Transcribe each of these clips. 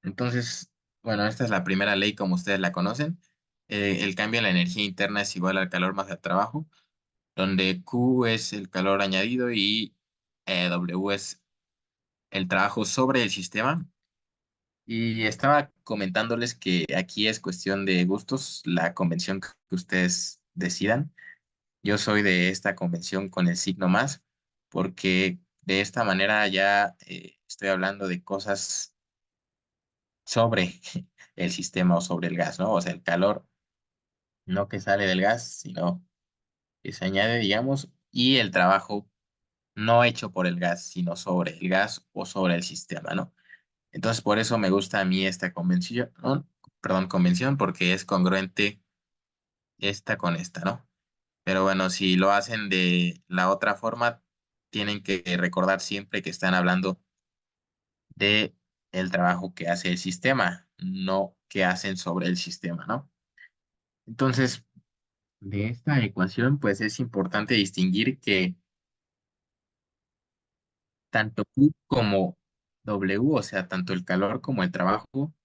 Entonces, bueno, esta es la primera ley como ustedes la conocen. El cambio en la energía interna es igual al calor más el trabajo, donde Q es el calor añadido y W es el trabajo sobre el sistema. Y estaba comentándoles que aquí es cuestión de gustos, la convención que ustedes decidan. Yo soy de esta convención con el signo más, porque de esta manera ya estoy hablando de cosas sobre el sistema o sobre el gas, ¿no? O sea, el calor no que sale del gas, sino que se añade, digamos, y el trabajo no hecho por el gas, sino sobre el gas o sobre el sistema, ¿no? Entonces, por eso me gusta a mí esta convención, ¿no? Perdón, convención, porque es congruente esta con esta, ¿no? Pero bueno, si lo hacen de la otra forma, tienen que recordar siempre que están hablando de el trabajo que hace el sistema, no que hacen sobre el sistema, ¿no? Entonces, de esta ecuación, pues es importante distinguir que tanto Q como W, o sea, tanto el calor como el trabajo,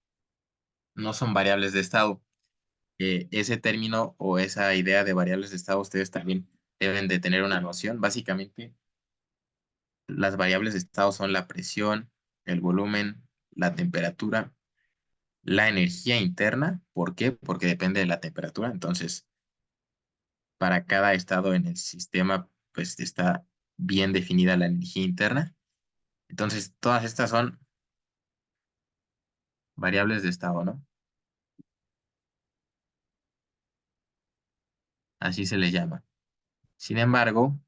no son variables de estado. Ese término o esa idea de variables de estado, ustedes también deben de tener una noción. Básicamente, las variables de estado son la presión, el volumen, la temperatura, la energía interna. ¿Por qué? Porque depende de la temperatura. Entonces, para cada estado en el sistema, pues está bien definida la energía interna. Entonces, todas estas son variables de estado, ¿no? Así se les llama. Sin embargo,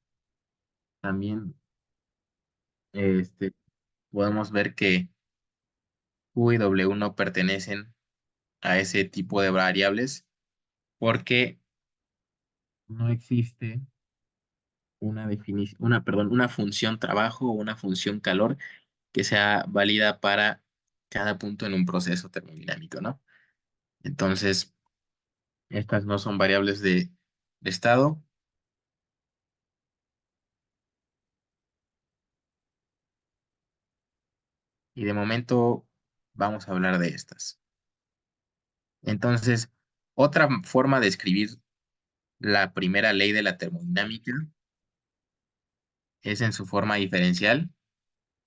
también este, podemos ver que Q y W no pertenecen a ese tipo de variables porque no existe una definición, una función trabajo o una función calor que sea válida para cada punto en un proceso termodinámico, ¿no? Entonces, estas no son variables de estado y de momento vamos a hablar de estas. Entonces, otra forma de escribir la primera ley de la termodinámica es en su forma diferencial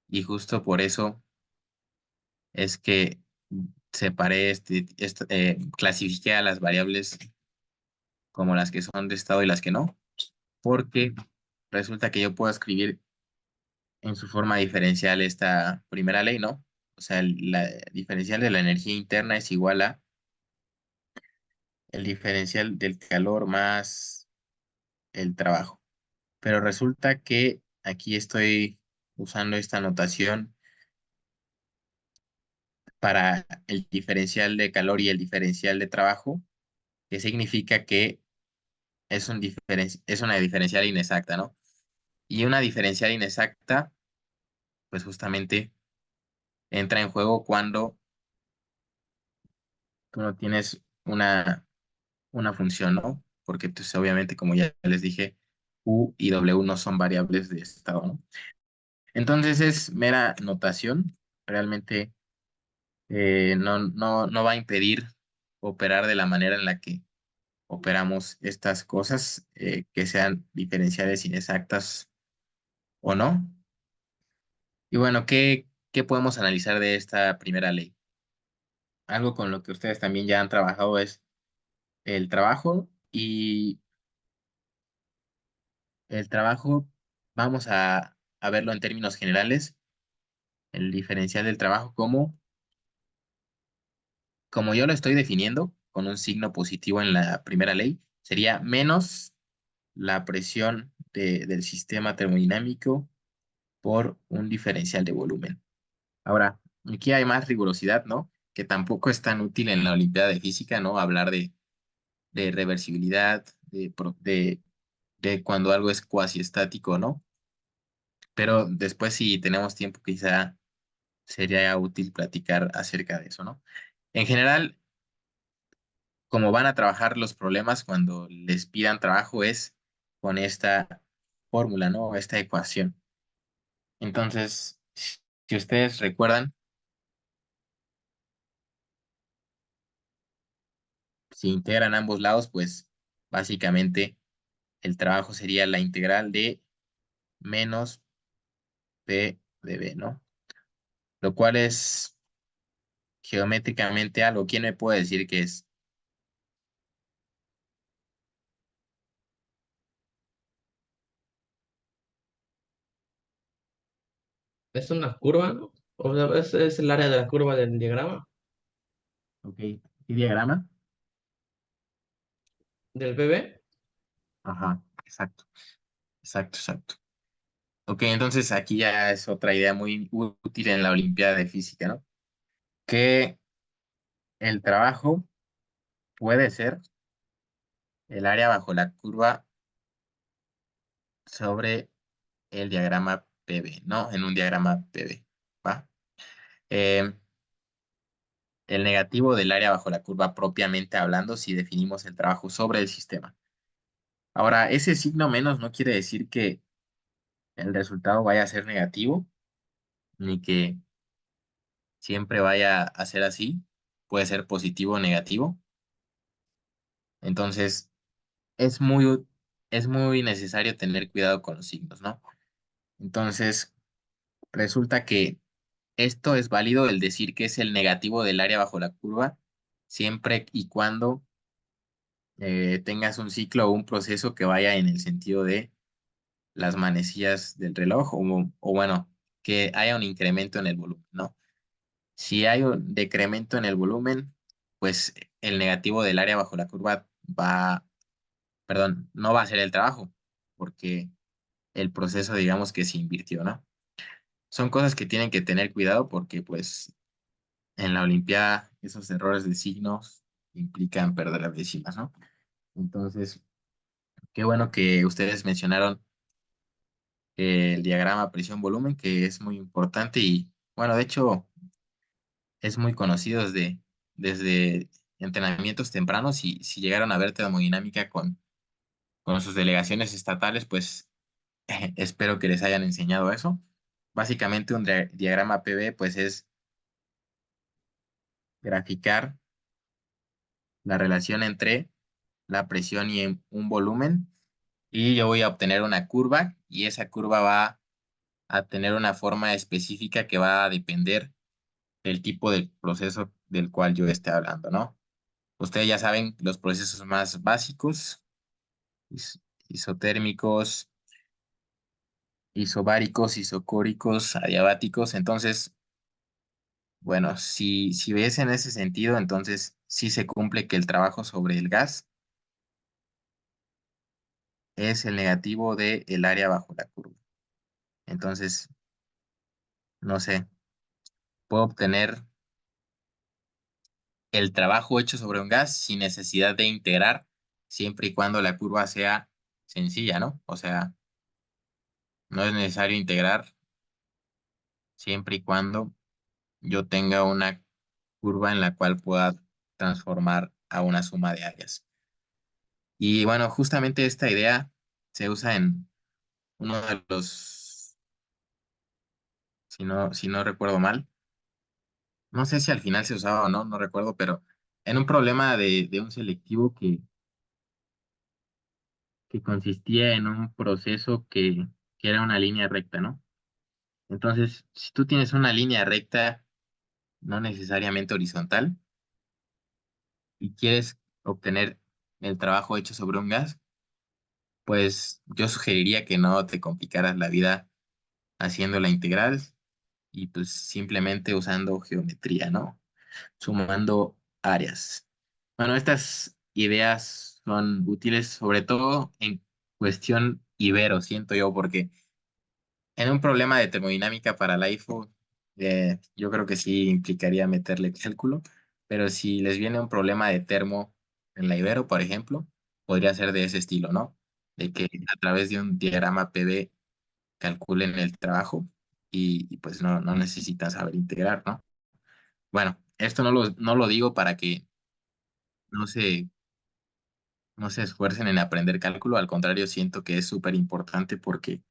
y justo por eso es que separé clasifiqué a las variables como las que son de estado y las que no, porque resulta que yo puedo escribir en su forma diferencial esta primera ley, ¿no? O sea, la diferencial de la energía interna es igual a el diferencial del calor más el trabajo. Pero resulta que aquí estoy usando esta notación para el diferencial de calor y el diferencial de trabajo, que significa que es una diferencial inexacta, ¿no? Y una diferencial inexacta, pues justamente entra en juego cuando tú no tienes una función, ¿no? Porque pues, obviamente, como ya les dije, U y W no son variables de estado, ¿no? Entonces es mera notación, realmente no va a impedir operar de la manera en la que operamos estas cosas, que sean diferenciales inexactas o no. Y bueno, ¿qué podemos analizar de esta primera ley? Algo con lo que ustedes también ya han trabajado es el trabajo y el trabajo, vamos a verlo en términos generales, el diferencial del trabajo como yo lo estoy definiendo, con un signo positivo en la primera ley, sería menos la presión del sistema termodinámico por un diferencial de volumen. Ahora, aquí hay más rigurosidad, ¿no? Que tampoco es tan útil en la Olimpiada de Física, ¿no? Hablar de reversibilidad, de cuando algo es cuasi estático, ¿no? Pero después, si tenemos tiempo, quizá sería útil platicar acerca de eso, ¿no? En general, como van a trabajar los problemas cuando les pidan trabajo es con esta fórmula, ¿no? Esta ecuación. Entonces, si ustedes recuerdan, si integran ambos lados, pues básicamente el trabajo sería la integral de menos P de B, ¿no? Lo cual es geométricamente algo. ¿Quién me puede decir qué es? Es una curva, ¿no? O sea, es el área de la curva del diagrama Ok. ¿Y diagrama? del BB. Ajá, exacto, exacto, exacto. Ok, entonces aquí ya es otra idea muy útil en la Olimpiada de Física, ¿no? Que el trabajo puede ser el área bajo la curva sobre el diagrama PB, ¿no? En un diagrama PB, ¿va? Eh, el negativo del área bajo la curva propiamente hablando si definimos el trabajo sobre el sistema. Ahora, ese signo menos no quiere decir que el resultado vaya a ser negativo, ni que siempre vaya a ser así. Puede ser positivo o negativo. Entonces, es es muy necesario tener cuidado con los signos, ¿no? Entonces, resulta que esto es válido el decir que es el negativo del área bajo la curva, siempre y cuando tengas un ciclo o un proceso que vaya en el sentido de las manecillas del reloj o bueno, que haya un incremento en el volumen, ¿no? Si hay un decremento en el volumen, pues el negativo del área bajo la curva perdón, no va a hacer el trabajo, porque el proceso, digamos que se invirtió, ¿no? Son cosas que tienen que tener cuidado porque, pues, en la Olimpiada esos errores de signos implican perder las décimas, ¿no? Entonces, qué bueno que ustedes mencionaron el diagrama presión-volumen, que es muy importante y, bueno, de hecho, es muy conocido desde entrenamientos tempranos y si llegaron a ver termodinámica con sus delegaciones estatales, pues espero que les hayan enseñado eso. Básicamente un diagrama PV pues es graficar la relación entre la presión y un volumen y yo voy a obtener una curva y esa curva va a tener una forma específica que va a depender del tipo del proceso del cual yo esté hablando, ¿no? Ustedes ya saben los procesos más básicos, is- isotérmicos, isobáricos, isocóricos, adiabáticos. Entonces, bueno, si ves en ese sentido, entonces sí se cumple que el trabajo sobre el gas es el negativo del área bajo la curva. Entonces, no sé, puedo obtener el trabajo hecho sobre un gas sin necesidad de integrar, siempre y cuando la curva sea sencilla, ¿no? O sea, no es necesario integrar siempre y cuando yo tenga una curva en la cual pueda transformar a una suma de áreas. Y bueno, justamente esta idea se usa en uno de los, si no recuerdo mal, no sé si al final se usaba o no, no recuerdo, pero en un problema de un selectivo que consistía en un proceso que era una línea recta, ¿no? Entonces, si tú tienes una línea recta, no necesariamente horizontal, y quieres obtener el trabajo hecho sobre un gas, pues yo sugeriría que no te complicaras la vida haciendo la integral y pues simplemente usando geometría, ¿no? Sumando áreas. Bueno, estas ideas son útiles sobre todo en cuestión ibero, siento yo, porque en un problema de termodinámica para la IFO, yo creo que sí implicaría meterle cálculo, pero si les viene un problema de termo en la Ibero, por ejemplo, podría ser de ese estilo, ¿no? De que a través de un diagrama PV calculen el trabajo y pues no necesitan saber integrar, ¿no? Bueno, esto no lo digo para que no se, no se esfuercen en aprender cálculo, al contrario, siento que es súper importante porque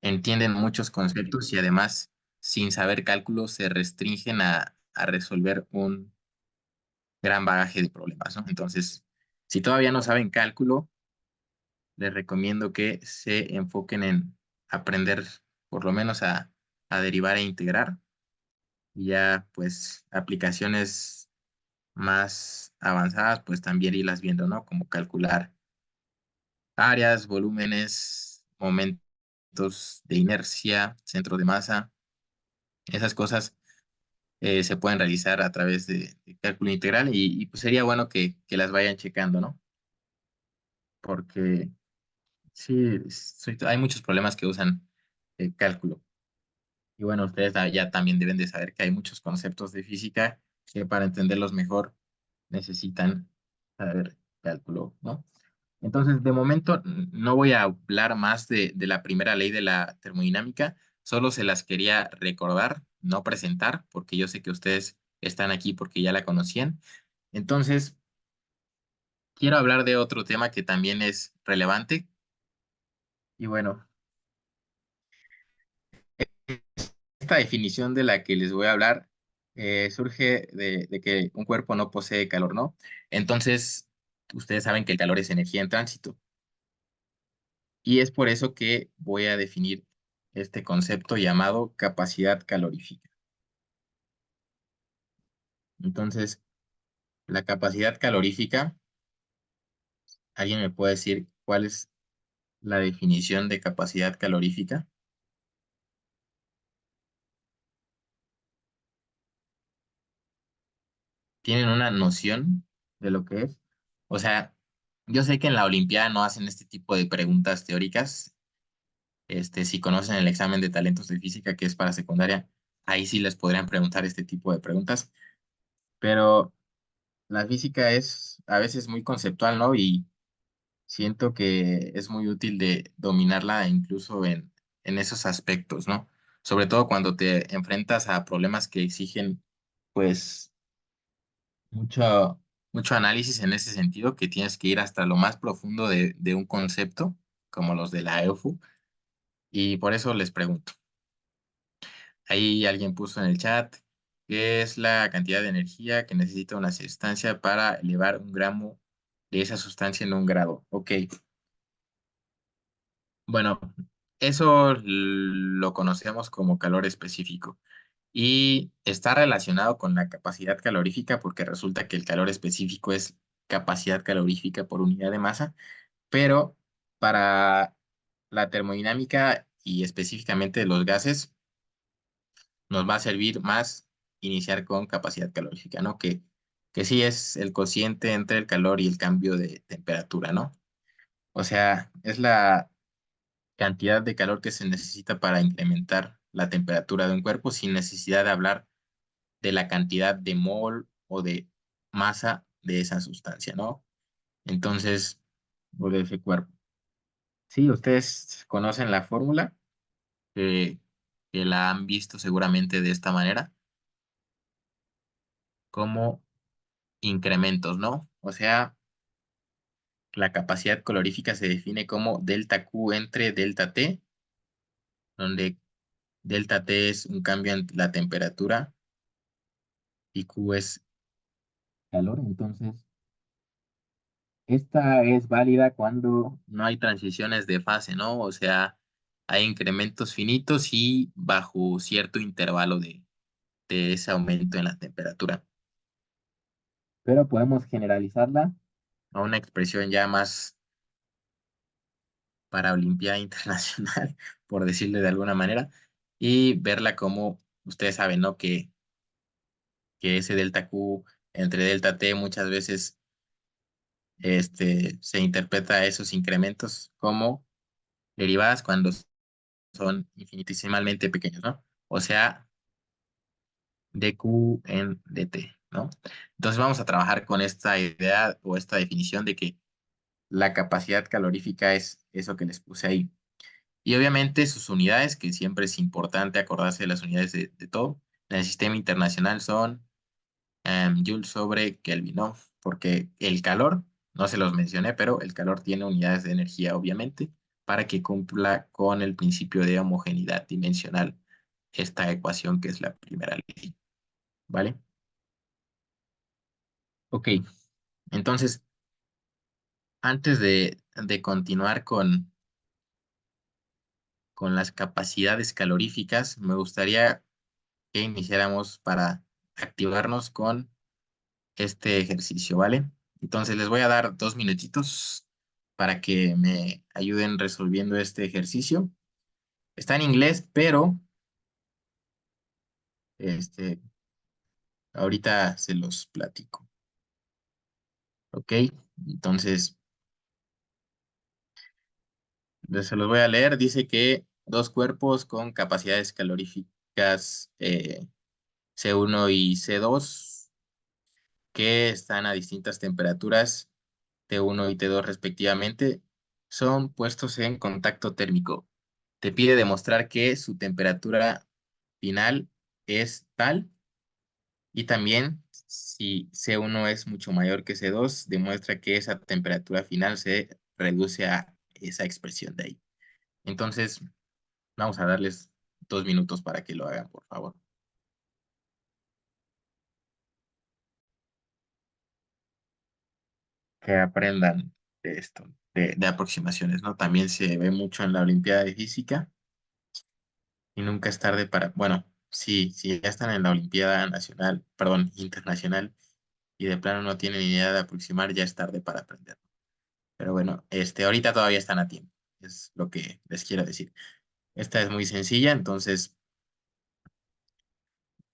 entienden muchos conceptos y además, sin saber cálculo, se restringen a resolver gran bagaje de problemas, ¿no? Entonces, si todavía no saben cálculo, les recomiendo que se enfoquen en aprender por lo menos a derivar e integrar y ya pues aplicaciones más avanzadas pues también irlas viendo, ¿no? Como calcular áreas, volúmenes, momentos de inercia, centro de masa, esas cosas se pueden realizar a través de cálculo integral pues sería bueno que las vayan checando, ¿no? Porque sí, hay muchos problemas que usan el cálculo. Y bueno, ustedes ya también deben de saber que hay muchos conceptos de física que para entenderlos mejor necesitan saber cálculo, ¿no? Entonces, de momento no voy a hablar más de la primera ley de la termodinámica, solo se las quería recordar, no presentar, porque yo sé que ustedes están aquí porque ya la conocían. Entonces, quiero hablar de otro tema que también es relevante. Y bueno, esta definición de la que les voy a hablar surge de que un cuerpo no posee calor, ¿no? Entonces, ustedes saben que el calor es energía en tránsito. Y es por eso que voy a definir este concepto llamado capacidad calorífica. Entonces, la capacidad calorífica, ¿alguien me puede decir cuál es la definición de capacidad calorífica? ¿Tienen una noción de lo que es? O sea, yo sé que en la Olimpiada no hacen este tipo de preguntas teóricas. Si conocen el examen de talentos de física que es para secundaria, ahí sí les podrían preguntar este tipo de preguntas. Pero la física es a veces muy conceptual, ¿no? Y siento que es muy útil de dominarla incluso en esos aspectos, ¿no? Sobre todo cuando te enfrentas a problemas que exigen, pues, mucho, mucho análisis en ese sentido, que tienes que ir hasta lo más profundo de un concepto, como los de la EUFU, y por eso les pregunto. Ahí alguien puso en el chat qué es la cantidad de energía que necesita una sustancia para elevar un gramo de esa sustancia en un grado. Ok, bueno, eso lo conocemos como calor específico y está relacionado con la capacidad calorífica porque resulta que el calor específico es capacidad calorífica por unidad de masa, pero para la termodinámica y específicamente de los gases, nos va a servir más iniciar con capacidad calorífica, ¿no? Que sí es el cociente entre el calor y el cambio de temperatura, ¿no? O sea, es la cantidad de calor que se necesita para incrementar la temperatura de un cuerpo sin necesidad de hablar de la cantidad de mol o de masa de esa sustancia, ¿no? Entonces, o de ese cuerpo. Sí, ustedes conocen la fórmula, que, que la han visto seguramente de esta manera, como incrementos, ¿no? O sea, la capacidad calorífica se define como delta Q entre delta T, donde delta T es un cambio en la temperatura y Q es calor. Entonces, esta es válida cuando no hay transiciones de fase, ¿no? O sea, hay incrementos finitos y bajo cierto intervalo de ese aumento en la temperatura. Pero podemos generalizarla a una expresión ya más para Olimpiada Internacional, por decirlo de alguna manera, y verla como ustedes saben, ¿no? Que ese delta Q entre delta T muchas veces se interpreta esos incrementos como derivadas cuando son infinitesimalmente pequeños, ¿no? O sea, dq en dt, ¿no? Entonces vamos a trabajar con esta idea o esta definición de que la capacidad calorífica es eso que les puse ahí. Y obviamente sus unidades, que siempre es importante acordarse de las unidades de todo. En el sistema internacional son Joule sobre Kelvin, ¿no? Porque el calor, no se los mencioné, pero el calor tiene unidades de energía, obviamente, para que cumpla con el principio de homogeneidad dimensional, esta ecuación que es la primera ley, ¿vale? Ok, entonces, antes de continuar con las capacidades caloríficas, me gustaría que iniciáramos para activarnos con este ejercicio, ¿vale? Entonces les voy a dar 2 minutitos para que me ayuden resolviendo este ejercicio. Está en inglés, pero este, ahorita se los platico, ¿ok? Entonces, se los voy a leer. Dice que dos cuerpos con capacidades caloríficas C1 y C2 que están a distintas temperaturas T1 y T2 respectivamente, son puestos en contacto térmico. Te pide demostrar que su temperatura final es tal y también si C1 es mucho mayor que C2, demuestra que esa temperatura final se reduce a esa expresión de ahí. Entonces, vamos a darles 2 minutos para que lo hagan, por favor. Que aprendan de esto, de aproximaciones, ¿no? También se ve mucho en la Olimpiada de Física y nunca es tarde para, bueno, sí, si ya están en la Olimpiada Nacional, perdón, Internacional, y de plano no tienen ni idea de aproximar, ya es tarde para aprender. Pero bueno, ahorita todavía están a tiempo, es lo que les quiero decir. Esta es muy sencilla, entonces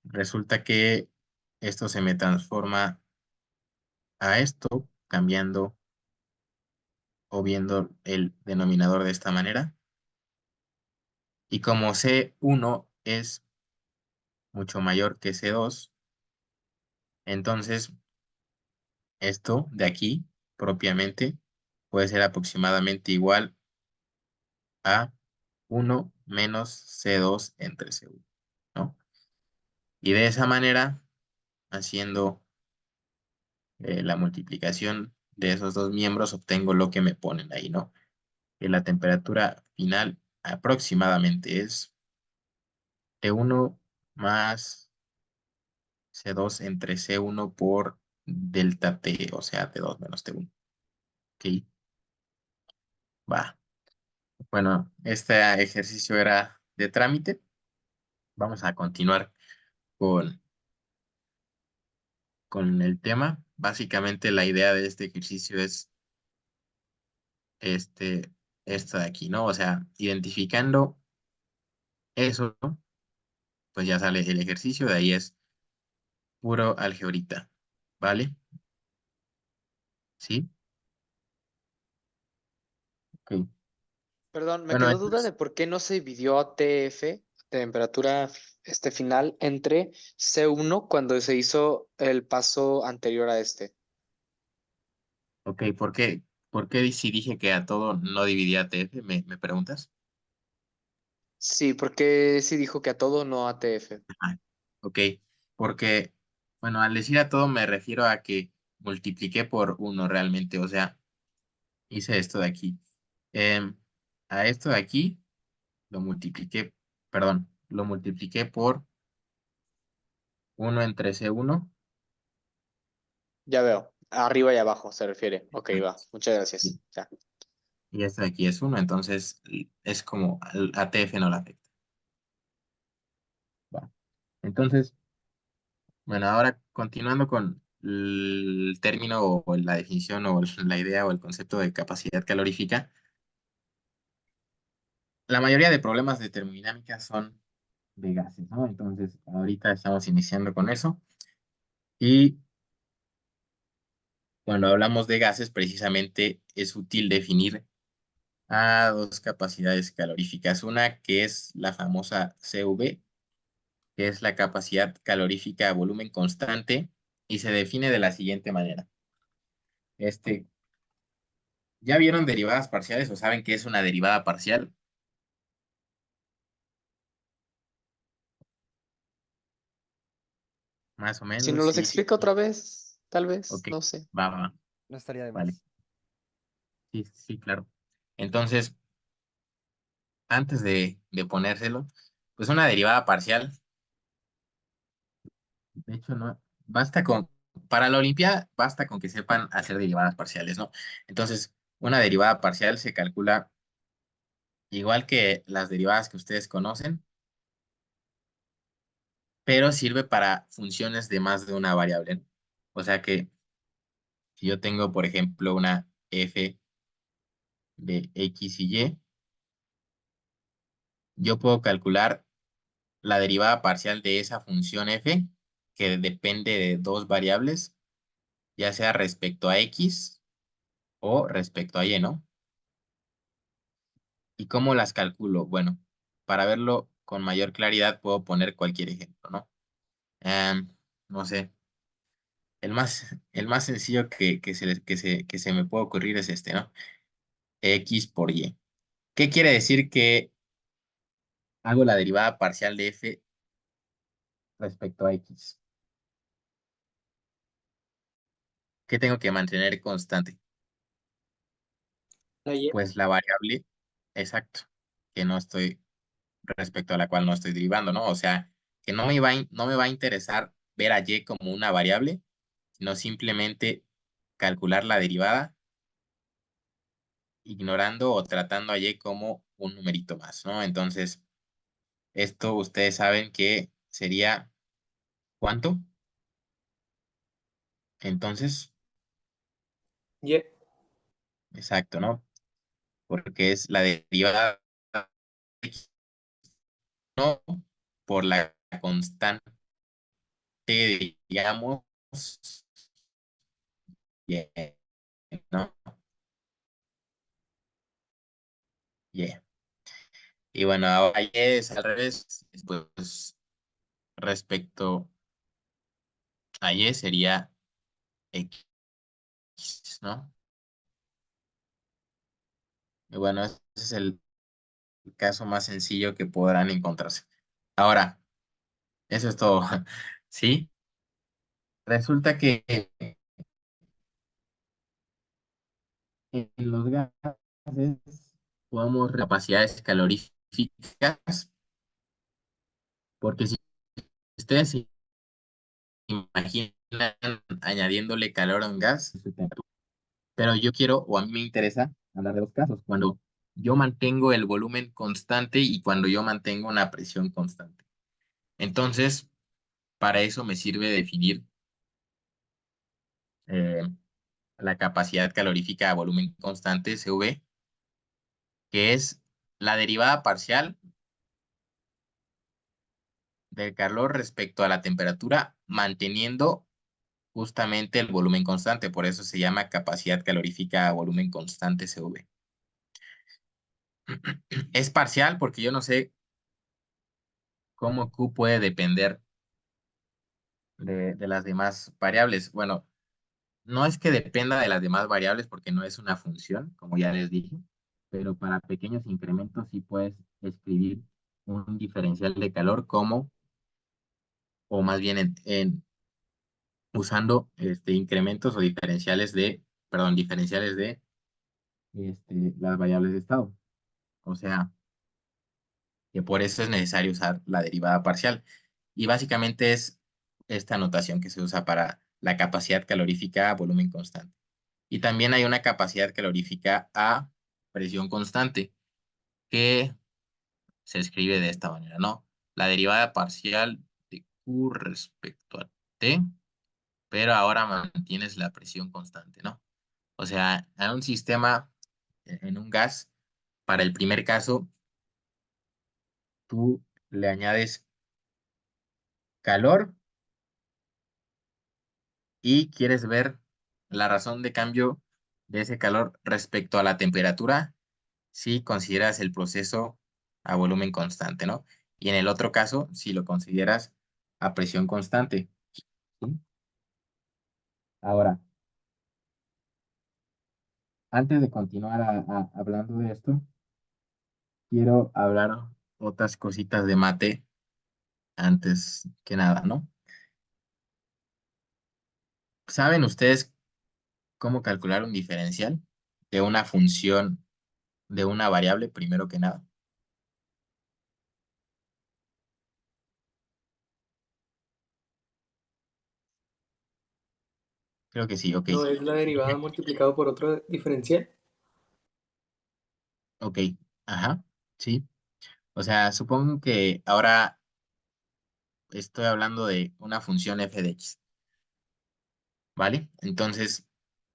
resulta que esto se me transforma a esto, cambiando o viendo el denominador de esta manera. Y como C1 es mucho mayor que C2, entonces esto de aquí, propiamente, puede ser aproximadamente igual a 1 menos C2 entre C1, ¿no? Y de esa manera, haciendo la multiplicación de esos dos miembros, obtengo lo que me ponen ahí, ¿no? Que la temperatura final aproximadamente es T1 más C2 entre C1 por delta T, o sea, T2 menos T1. Ok, va. Bueno, este ejercicio era de trámite. Vamos a continuar con, con el tema. Básicamente la idea de este ejercicio es este, esto de aquí, ¿no? O sea, identificando eso, ¿no? Pues ya sale el ejercicio, de ahí es puro algebrita, ¿vale? ¿Sí? Ok. Perdón, me Bueno, quedó duda entonces, de por qué no se dividió a TF, temperatura final, entre C1 cuando se hizo el paso anterior a este. ok, ¿por qué si dije que a todo no dividía TF? ¿Me preguntas? Sí, porque sí dijo que a todo, no a TF. Ah, ok, porque, bueno, al decir a todo me refiero a que multipliqué por uno realmente, o sea, hice esto de aquí. Em, a esto de aquí lo multipliqué, perdón, lo multipliqué por uno entre C1. Ya veo. Arriba y abajo se refiere. Ok, va. Exacto. Muchas Sí. gracias. Ya. Y esto de aquí es uno, entonces es como a TF no le afecta. Va. Entonces, bueno, ahora continuando con el término o la definición o la idea o el concepto de capacidad calorífica, la mayoría de problemas de termodinámica son de gases, ¿no? Entonces, ahorita estamos iniciando con eso. Y cuando hablamos de gases, precisamente es útil definir a dos capacidades caloríficas. Una que es la famosa CV, que es la capacidad calorífica a volumen constante, y se define de la siguiente manera. Este, ¿Ya vieron derivadas parciales o saben qué es una derivada parcial? Más o Si menos, nos los sí. explica otra vez, tal vez, Ok, no sé. va, No estaría de vale. más. Sí, sí, claro. Entonces, antes de ponérselo, pues una derivada parcial, de hecho, no, basta con Para la Olimpiada basta con que sepan hacer derivadas parciales, ¿no? Entonces, una derivada parcial se calcula igual que las derivadas que ustedes conocen, pero sirve para funciones de más de una variable, ¿no? O sea que si yo tengo, por ejemplo, una f de x y y, yo puedo calcular la derivada parcial de esa función f, que depende de dos variables, ya sea respecto a x o respecto a y, ¿no? ¿Y cómo las calculo? Bueno, para verlo con mayor claridad puedo poner cualquier ejemplo, ¿no? Em, no sé, el más sencillo que se me puede ocurrir es este, ¿no? X por y. ¿Qué quiere decir que hago la derivada parcial de f respecto a x? ¿Qué tengo que mantener constante? La Y. Pues la variable, exacto, que no estoy, respecto a la cual no estoy derivando, ¿no? O sea, que no me va a interesar ver a y como una variable, sino simplemente calcular la derivada, ignorando o tratando a y como un numerito más, ¿no? Entonces, esto ustedes saben que sería ¿cuánto? Entonces, Y. exacto, ¿no? Porque es la derivada de x, ¿no? Por la constante, digamos, y, ¿no? Y. Y bueno, ahora y es al revés, pues respecto a y sería x, ¿no? Y bueno, ese es el caso más sencillo que podrán encontrarse. Ahora, eso es todo. ¿Sí? Resulta que en los gases podemos capacidades caloríficas, porque si ustedes se imaginan añadiéndole calor a un gas, pero yo quiero, o a mí me interesa hablar de los casos, cuando yo mantengo el volumen constante y cuando yo mantengo una presión constante. Entonces, para eso me sirve definir eh, la capacidad calorífica a volumen constante, CV, que es la derivada parcial del calor respecto a la temperatura, manteniendo justamente el volumen constante. Por eso se llama capacidad calorífica a volumen constante, CV. Es parcial porque yo no sé cómo Q puede depender de las demás variables. Bueno, no es que dependa de las demás variables porque no es una función, como ya les dije, pero para pequeños incrementos sí puedes escribir un diferencial de calor como, o más bien usando incrementos o diferenciales perdón, diferenciales de las variables de estado. O sea, que por eso es necesario usar la derivada parcial. Y básicamente es esta notación que se usa para la capacidad calorífica a volumen constante. Y también hay una capacidad calorífica a presión constante que se escribe de esta manera, ¿no? La derivada parcial de Q respecto a T, pero ahora mantienes la presión constante, ¿no? O sea, en un sistema, en un gas, para el primer caso, tú le añades calor y quieres ver la razón de cambio de ese calor respecto a la temperatura si consideras el proceso a volumen constante, ¿no? Y en el otro caso, si lo consideras a presión constante. ¿Sí? Ahora, antes de continuar hablando de esto, quiero hablar otras cositas de mate antes que nada, ¿no? ¿Saben ustedes cómo calcular un diferencial de una función de una variable, primero que nada? Creo que sí, ok. No es la derivada multiplicado por otro diferencial. Ok, ajá, sí. O sea, supongo que ahora estoy hablando de una función f de x, ¿vale? Entonces,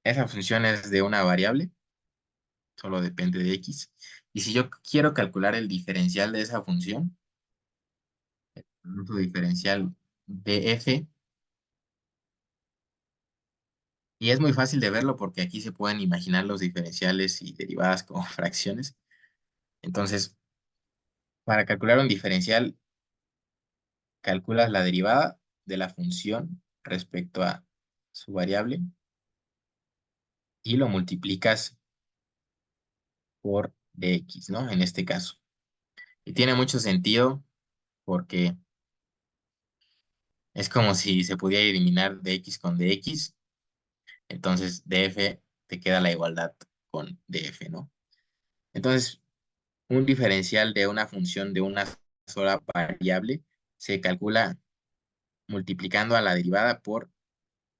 esa función es de una variable, solo depende de x. Y si yo quiero calcular el diferencial de esa función, el diferencial de f, y es muy fácil de verlo porque aquí se pueden imaginar los diferenciales y derivadas como fracciones. Entonces, para calcular un diferencial, calculas la derivada de la función respecto a su variable y lo multiplicas por dx, ¿no? En este caso. Y tiene mucho sentido porque es como si se pudiera eliminar dx con dx, entonces df te queda la igualdad con df, ¿no? Entonces, un diferencial de una función de una sola variable se calcula multiplicando a la derivada por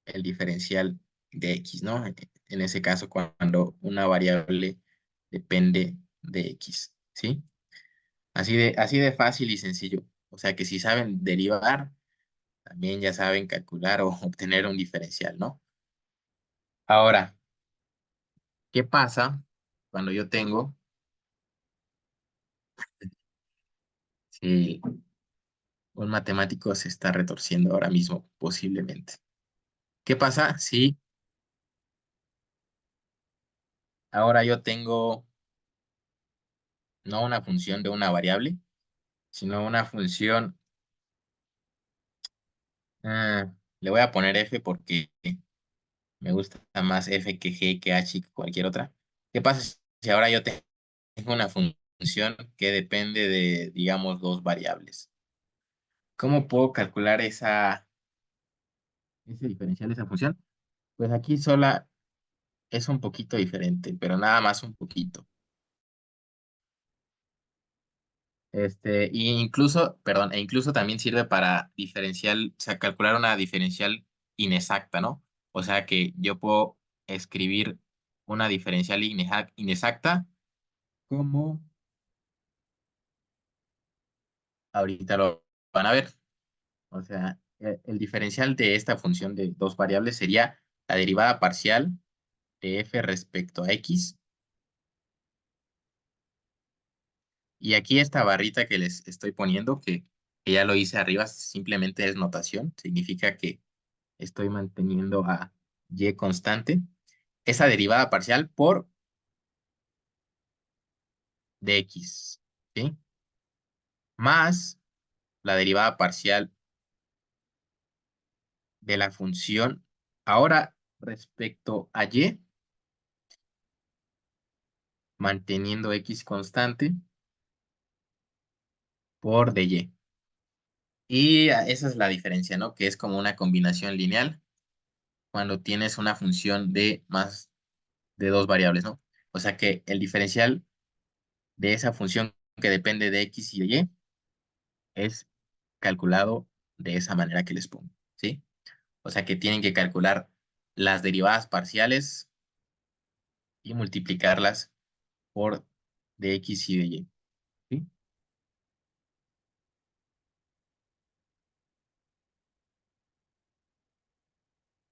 el diferencial de x, ¿no? En ese caso, cuando una variable depende de x, ¿sí? Así de fácil y sencillo. O sea que si saben derivar, también ya saben calcular o obtener un diferencial, ¿no? Ahora, ¿qué pasa cuando yo tengo, si un matemático se está retorciendo ahora mismo, posiblemente? ¿Qué pasa si ahora yo tengo no una función de una variable, sino una función, le voy a poner f porque me gusta más f que g, que h, que cualquier otra? ¿Qué pasa si ahora yo tengo una función que depende de, digamos, dos variables? ¿Cómo puedo calcular ese diferencial de esa función? Pues aquí sola es un poquito diferente, pero nada más un poquito. Y incluso, perdón, e incluso también sirve para diferencial, o sea, calcular una diferencial inexacta, ¿no? O sea que yo puedo escribir una diferencial inexacta como ahorita lo van a ver. O sea, el diferencial de esta función de dos variables sería la derivada parcial de f respecto a x. Y aquí esta barrita que les estoy poniendo, que ya lo hice arriba, simplemente es notación. Significa que estoy manteniendo a y constante. Esa derivada parcial por dx, ¿sí? Más la derivada parcial de la función ahora respecto a y, manteniendo x constante por dy. Y esa es la diferencia, ¿no? Que es como una combinación lineal cuando tienes una función de más de dos variables, ¿no? O sea que el diferencial de esa función que depende de x y de y es calculado de esa manera que les pongo, ¿sí? O sea que tienen que calcular las derivadas parciales y multiplicarlas por de x y de y, ¿sí?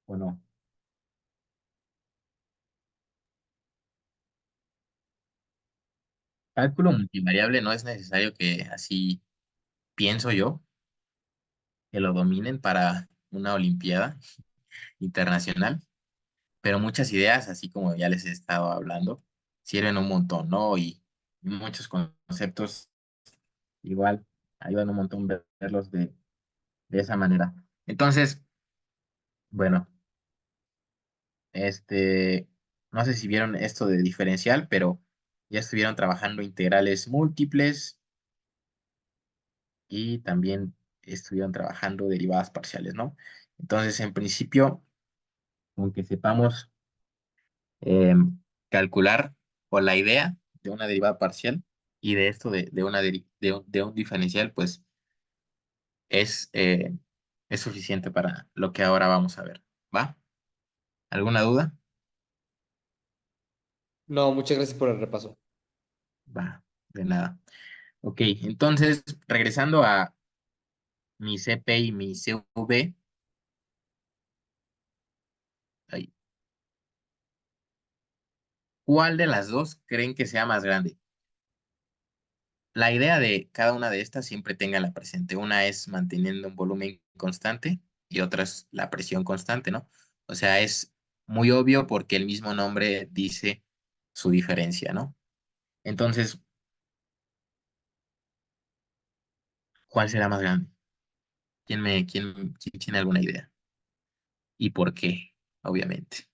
¿O no? Cálculo multivariable no es necesario que así pienso yo, que lo dominen para una olimpiada internacional, pero muchas ideas, así como ya les he estado hablando, sirven un montón, ¿no? Y muchos conceptos igual ayudan un montón verlos de esa manera. Entonces, bueno, este, no sé si vieron esto de diferencial, pero ya estuvieron trabajando integrales múltiples y también estuvieron trabajando derivadas parciales, ¿no? Entonces, en principio, aunque sepamos calcular o la idea de una derivada parcial y de esto de un diferencial, pues es, eh, es suficiente para lo que ahora vamos a ver, ¿va? ¿Alguna duda? No, muchas gracias por el repaso. Va, de nada. Ok, entonces, regresando a mi CP y mi CV, ahí, ¿cuál de las dos creen que sea más grande? La idea de cada una de estas siempre tenga la presente. Una es manteniendo un volumen constante y otra es la presión constante, ¿no? O sea, es muy obvio porque el mismo nombre dice su diferencia, ¿no? Entonces, ¿cuál será más grande? ¿Quién tiene alguna idea? ¿Y por qué? Obviamente.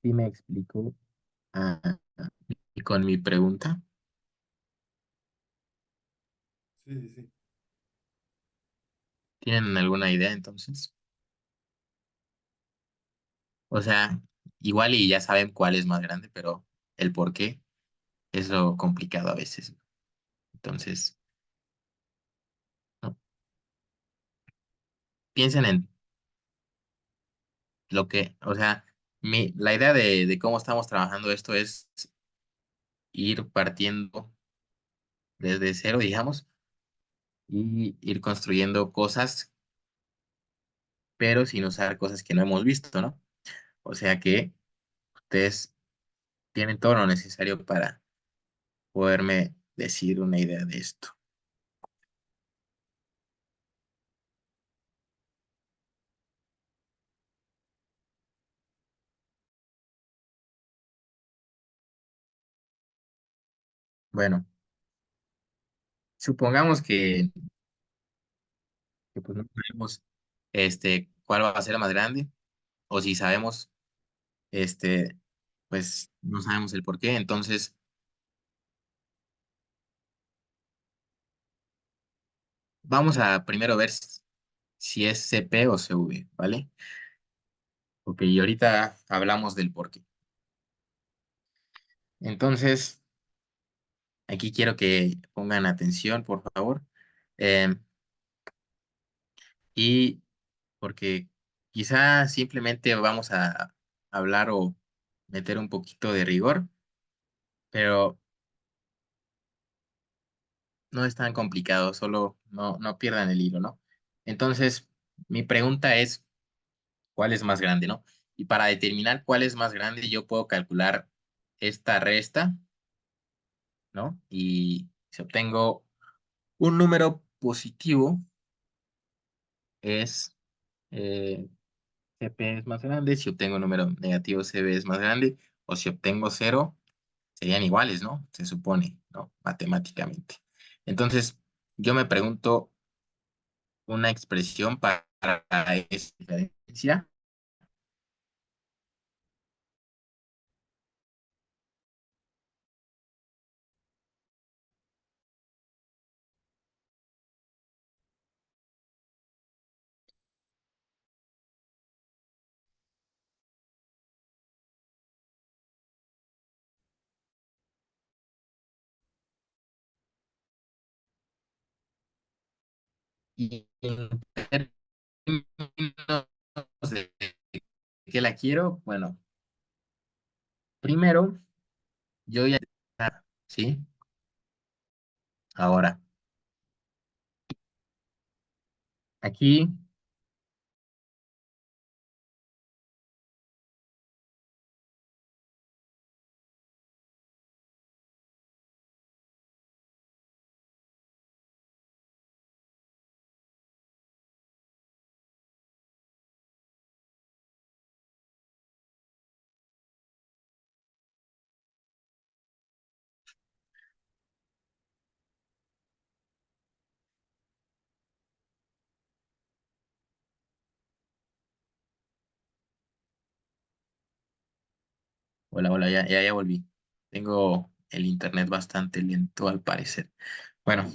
Sí me explico. Y con mi pregunta, Sí, sí, sí. ¿tienen alguna idea entonces? O sea, igual y ya saben cuál es más grande, pero el por qué es lo complicado a veces. Entonces, no, piensen en lo que, o sea, la idea de cómo estamos trabajando esto es ir partiendo desde cero, digamos, y ir construyendo cosas, pero sin usar cosas que no hemos visto, ¿no? O sea que ustedes tienen todo lo necesario para poderme decir una idea de esto. Bueno, supongamos que pues no sabemos cuál va a ser más grande, o si sabemos, este, pues no sabemos el por qué. Entonces, vamos a primero ver si es CP o CV, ¿vale? Ok, y ahorita hablamos del por qué. Entonces, aquí quiero que pongan atención, por favor. Em, y porque quizá simplemente vamos a hablar o meter un poquito de rigor, pero no es tan complicado, solo no pierdan el hilo, ¿no? Entonces, mi pregunta es, ¿cuál es más grande, no? Y para determinar cuál es más grande, yo puedo calcular esta resta, ¿no? Y si obtengo un número positivo, es CP es más grande, si obtengo un número negativo, CB es más grande, o si obtengo cero, serían iguales, ¿no? Se supone, ¿no? Matemáticamente. Entonces, yo me pregunto una expresión para esa diferencia. Y en términos de que la quiero, bueno, primero yo ya, ¿sí? Ahora, aquí, Hola, hola, ya volví. Tengo el internet bastante lento al parecer. Bueno,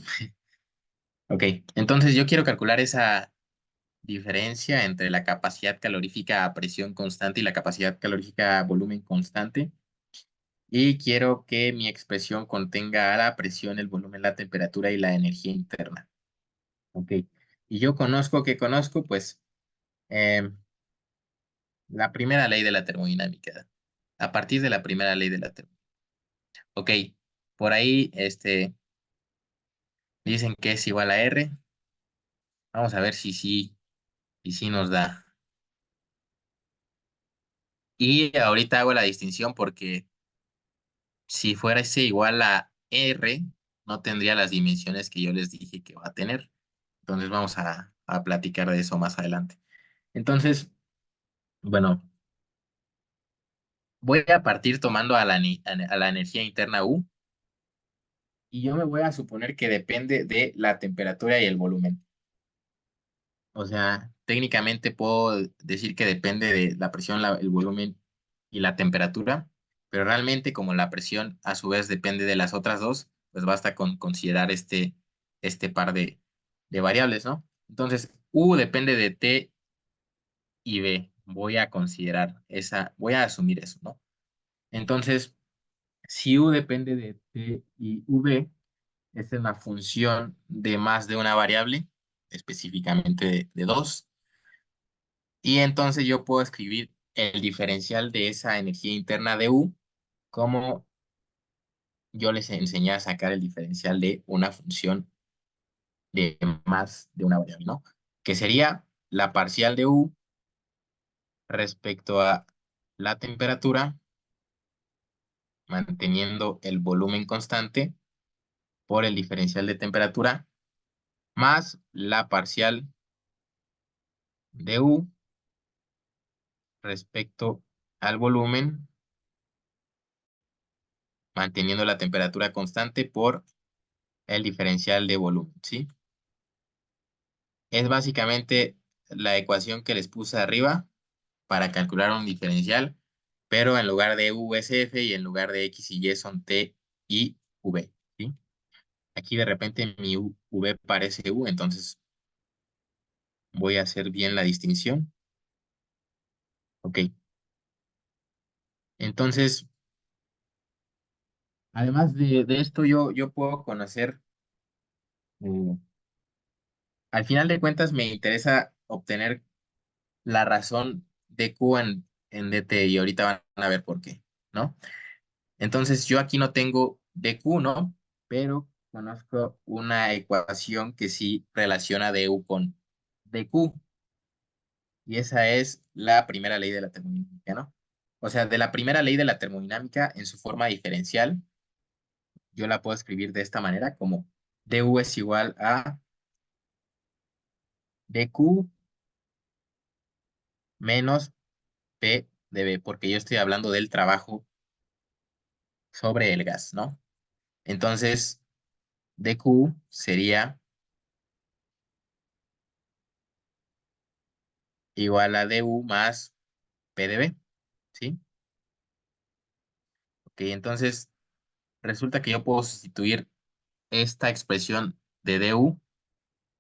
ok. Entonces yo quiero calcular esa diferencia entre la capacidad calorífica a presión constante y la capacidad calorífica a volumen constante. Y quiero que mi expresión contenga a la presión, el volumen, la temperatura y la energía interna. Ok. Y yo conozco, pues, em, la primera ley de la termodinámica. A partir de la primera ley de la termodinámica. Ok. Por ahí, dicen que es igual a R. Vamos a ver si sí nos da. Y ahorita hago la distinción porque si fuera ese igual a R, no tendría las dimensiones que yo les dije que va a tener. Entonces vamos a platicar de eso más adelante. Entonces, bueno, voy a partir tomando a la energía interna U y yo me voy a suponer que depende de la temperatura y el volumen. O sea, técnicamente puedo decir que depende de la presión, el volumen y la temperatura, pero realmente como la presión a su vez depende de las otras dos, pues basta con considerar este par de variables, ¿no? Entonces, U depende de T y B. Voy a considerar voy a asumir eso, ¿no? Entonces, si U depende de T y V, esta es una función de más de una variable, específicamente de dos. Y entonces yo puedo escribir el diferencial de esa energía interna de U como yo les enseñé a sacar el diferencial de una función de más de una variable, ¿no? Que sería la parcial de U respecto a la temperatura, manteniendo el volumen constante por el diferencial de temperatura, más la parcial de U respecto al volumen, manteniendo la temperatura constante por el diferencial de volumen, ¿sí? Es básicamente la ecuación que les puse arriba para calcular un diferencial, pero en lugar de U es F y en lugar de X y Y son T y V, ¿sí? Aquí de repente mi V parece U, entonces voy a hacer bien la distinción. Ok, entonces, además de esto, yo puedo conocer, eh, al final de cuentas me interesa obtener la razón de Q en DT y ahorita van a ver por qué, ¿no? Entonces yo aquí no tengo DQ, ¿no? Pero conozco una ecuación que sí relaciona DU con DQ y esa es la primera ley de la termodinámica, ¿no? O sea, de la primera ley de la termodinámica en su forma diferencial, yo la puedo escribir de esta manera como DU es igual a DQ menos P de B, porque yo estoy hablando del trabajo sobre el gas, ¿no? Entonces, DQ sería igual a DU más P de B, ¿sí? Ok, entonces resulta que yo puedo sustituir esta expresión de DU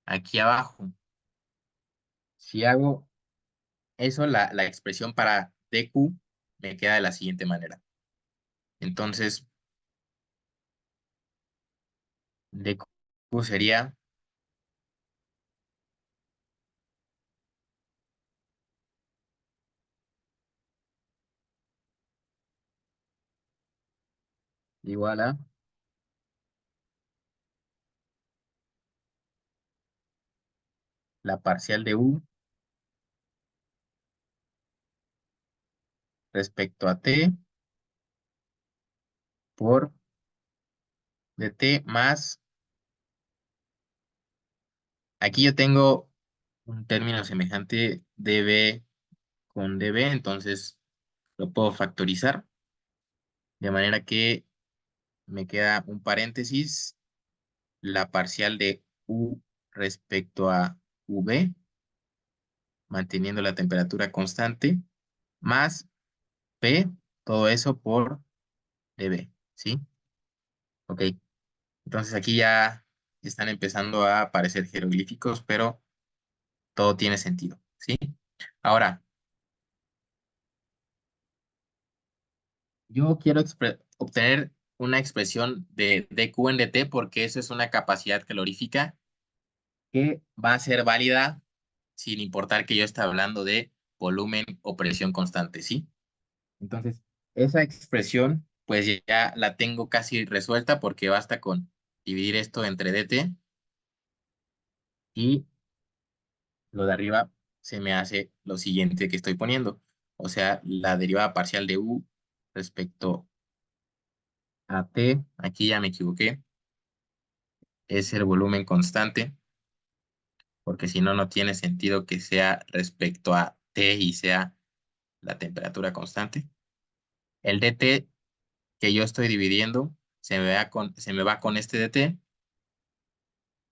aquí abajo. Si hago eso, la expresión para DQ me queda de la siguiente manera. Entonces, DQ sería igual a la parcial de U respecto a T por dt más, aquí yo tengo un término semejante dB con dB, entonces lo puedo factorizar de manera que me queda un paréntesis, la parcial de U respecto a V, manteniendo la temperatura constante, más P todo eso por dB, ¿sí? Ok, entonces aquí ya están empezando a aparecer jeroglíficos, pero todo tiene sentido, ¿sí? Ahora, yo quiero obtener una expresión de dQ en dt porque eso es una capacidad calorífica que va a ser válida sin importar que yo esté hablando de volumen o presión constante, ¿sí? Entonces, esa expresión, pues ya la tengo casi resuelta porque basta con dividir esto entre dt y lo de arriba se me hace lo siguiente que estoy poniendo. O sea, la derivada parcial de u respecto a t, aquí ya me equivoqué, es el volumen constante, porque si no, no tiene sentido que sea respecto a t y sea la temperatura constante. El dt que yo estoy dividiendo se me va con este dt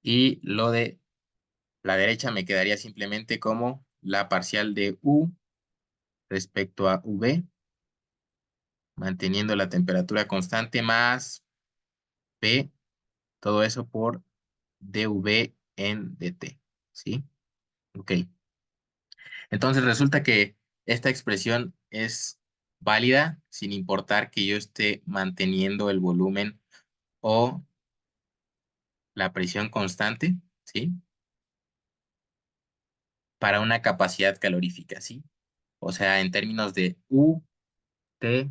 y lo de la derecha me quedaría simplemente como la parcial de u respecto a v, manteniendo la temperatura constante más p, todo eso por dv en dt, ¿sí? Ok. Entonces resulta que esta expresión es válida sin importar que yo esté manteniendo el volumen o la presión constante, ¿sí? Para una capacidad calorífica, ¿sí? O sea, en términos de U, T,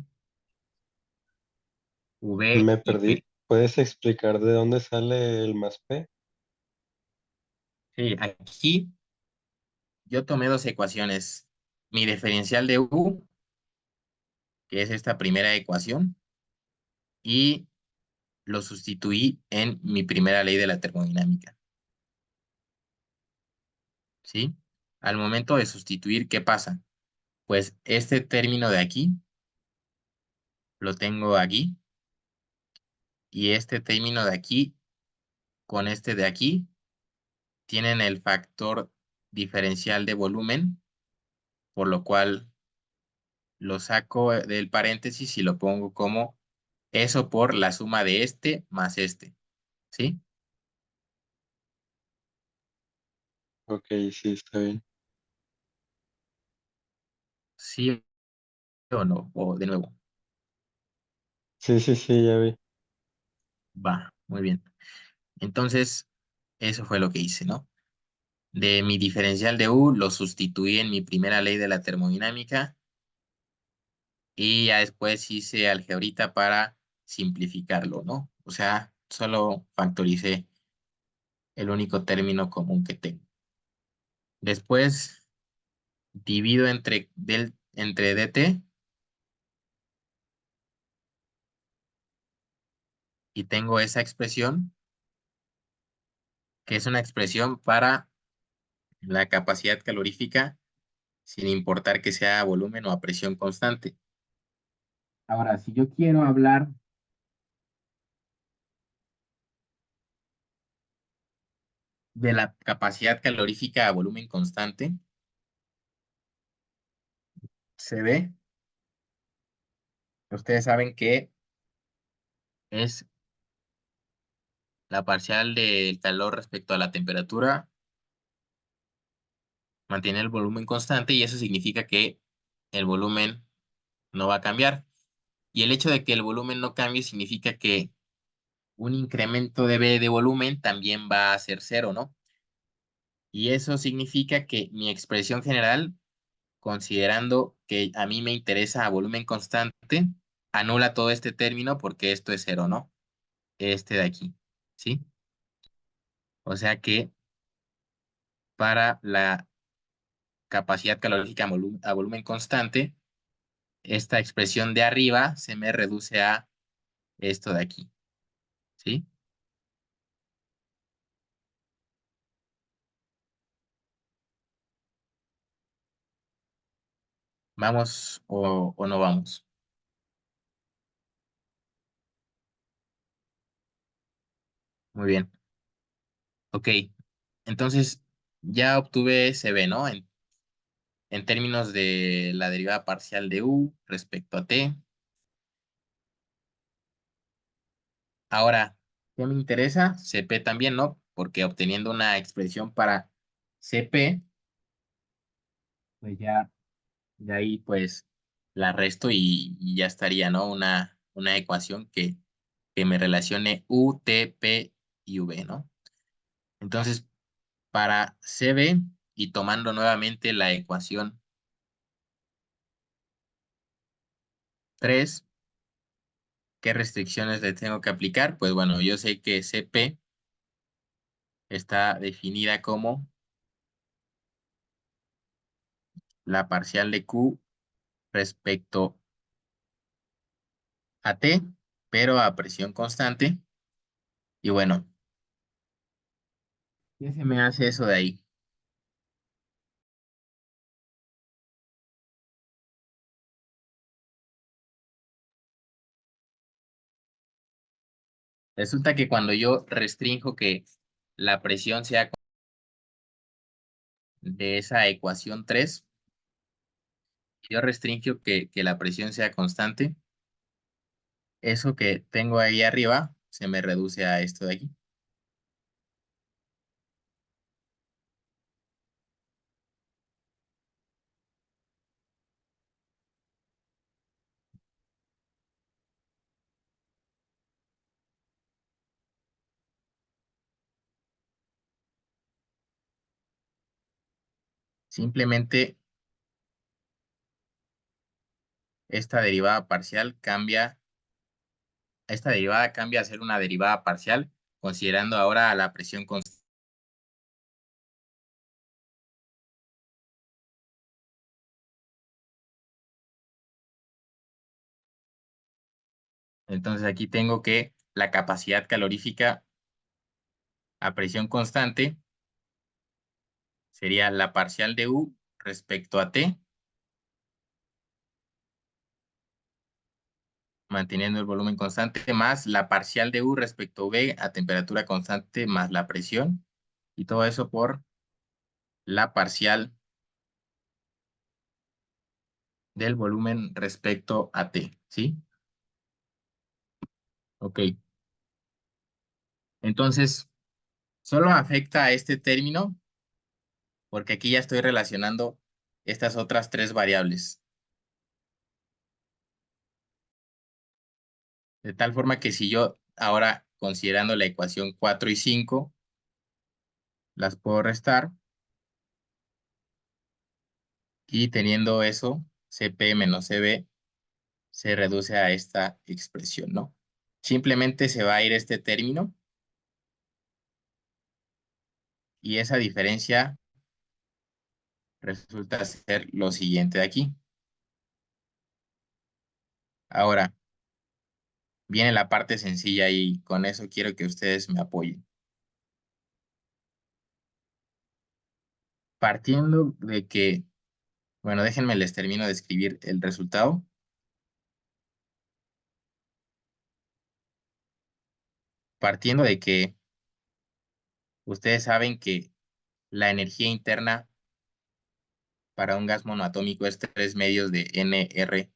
V Me y perdí. P. ¿Puedes explicar de dónde sale el más P? Sí, aquí yo tomé dos ecuaciones. Mi diferencial de U, que es esta primera ecuación, y lo sustituí en mi primera ley de la termodinámica, ¿sí? Al momento de sustituir, ¿qué pasa? Pues este término de aquí lo tengo aquí y este término de aquí con este de aquí tienen el factor diferencial de volumen, por lo cual lo saco del paréntesis y lo pongo como eso por la suma de este más este, ¿sí? Ok, sí, está bien. ¿Sí o no? O de nuevo, Sí, sí, sí, ya vi. va, muy bien. Entonces, eso fue lo que hice, ¿no? De mi diferencial de U lo sustituí en mi primera ley de la termodinámica y ya después hice algebrita para simplificarlo, ¿no? O sea, solo factoricé el único término común que tengo. Después divido entre dt y tengo esa expresión, que es una expresión para la capacidad calorífica sin importar que sea a volumen o a presión constante. Ahora, si yo quiero hablar de la capacidad calorífica a volumen constante, se ve, ustedes saben que es la parcial del calor respecto a la temperatura, mantiene el volumen constante y eso significa que el volumen no va a cambiar. Y el hecho de que el volumen no cambie significa que un incremento de B de volumen también va a ser cero, ¿no? Y eso significa que mi expresión general, considerando que a mí me interesa a volumen constante, anula todo este término porque esto es cero, ¿no? Este de aquí, ¿sí? O sea que para la capacidad calórica a volumen constante, esta expresión de arriba se me reduce a esto de aquí, ¿sí? ¿Vamos o no vamos? Muy bien. Ok, entonces ya obtuve CB, ¿no? En términos de la derivada parcial de U respecto a T. Ahora, ¿qué me interesa? CP también, ¿no? Porque obteniendo una expresión para CP, pues ya de ahí pues la resto y ya estaría, ¿no? Una ecuación que me relacione U, T, P y V, ¿no? Entonces, para CB y tomando nuevamente la ecuación 3, ¿qué restricciones le tengo que aplicar? Pues bueno, yo sé que CP está definida como la parcial de Q respecto a T, pero a presión constante. Y bueno, ¿qué se me hace eso de ahí? Resulta que cuando yo restrinjo que la presión sea de esa ecuación 3, yo restringo que la presión sea constante, eso que tengo ahí arriba se me reduce a esto de aquí. Simplemente esta derivada parcial cambia, esta derivada cambia a ser una derivada parcial, considerando ahora a la presión constante. Entonces aquí tengo que la capacidad calorífica a presión constante sería la parcial de U respecto a T, manteniendo el volumen constante, más la parcial de U respecto a V a temperatura constante, más la presión, y todo eso por la parcial del volumen respecto a T, ¿sí? Ok. Entonces, solo afecta a este término porque aquí ya estoy relacionando estas otras tres variables. De tal forma que si yo ahora, considerando la ecuación 4 y 5, las puedo restar y teniendo eso, CP menos CB se reduce a esta expresión, ¿no? Simplemente se va a ir este término y esa diferencia resulta ser lo siguiente de aquí. Ahora, viene la parte sencilla y con eso quiero que ustedes me apoyen. Partiendo de que, bueno, déjenme les termino de escribir el resultado. Partiendo de que ustedes saben que la energía interna para un gas monoatómico es 3 medios de nRT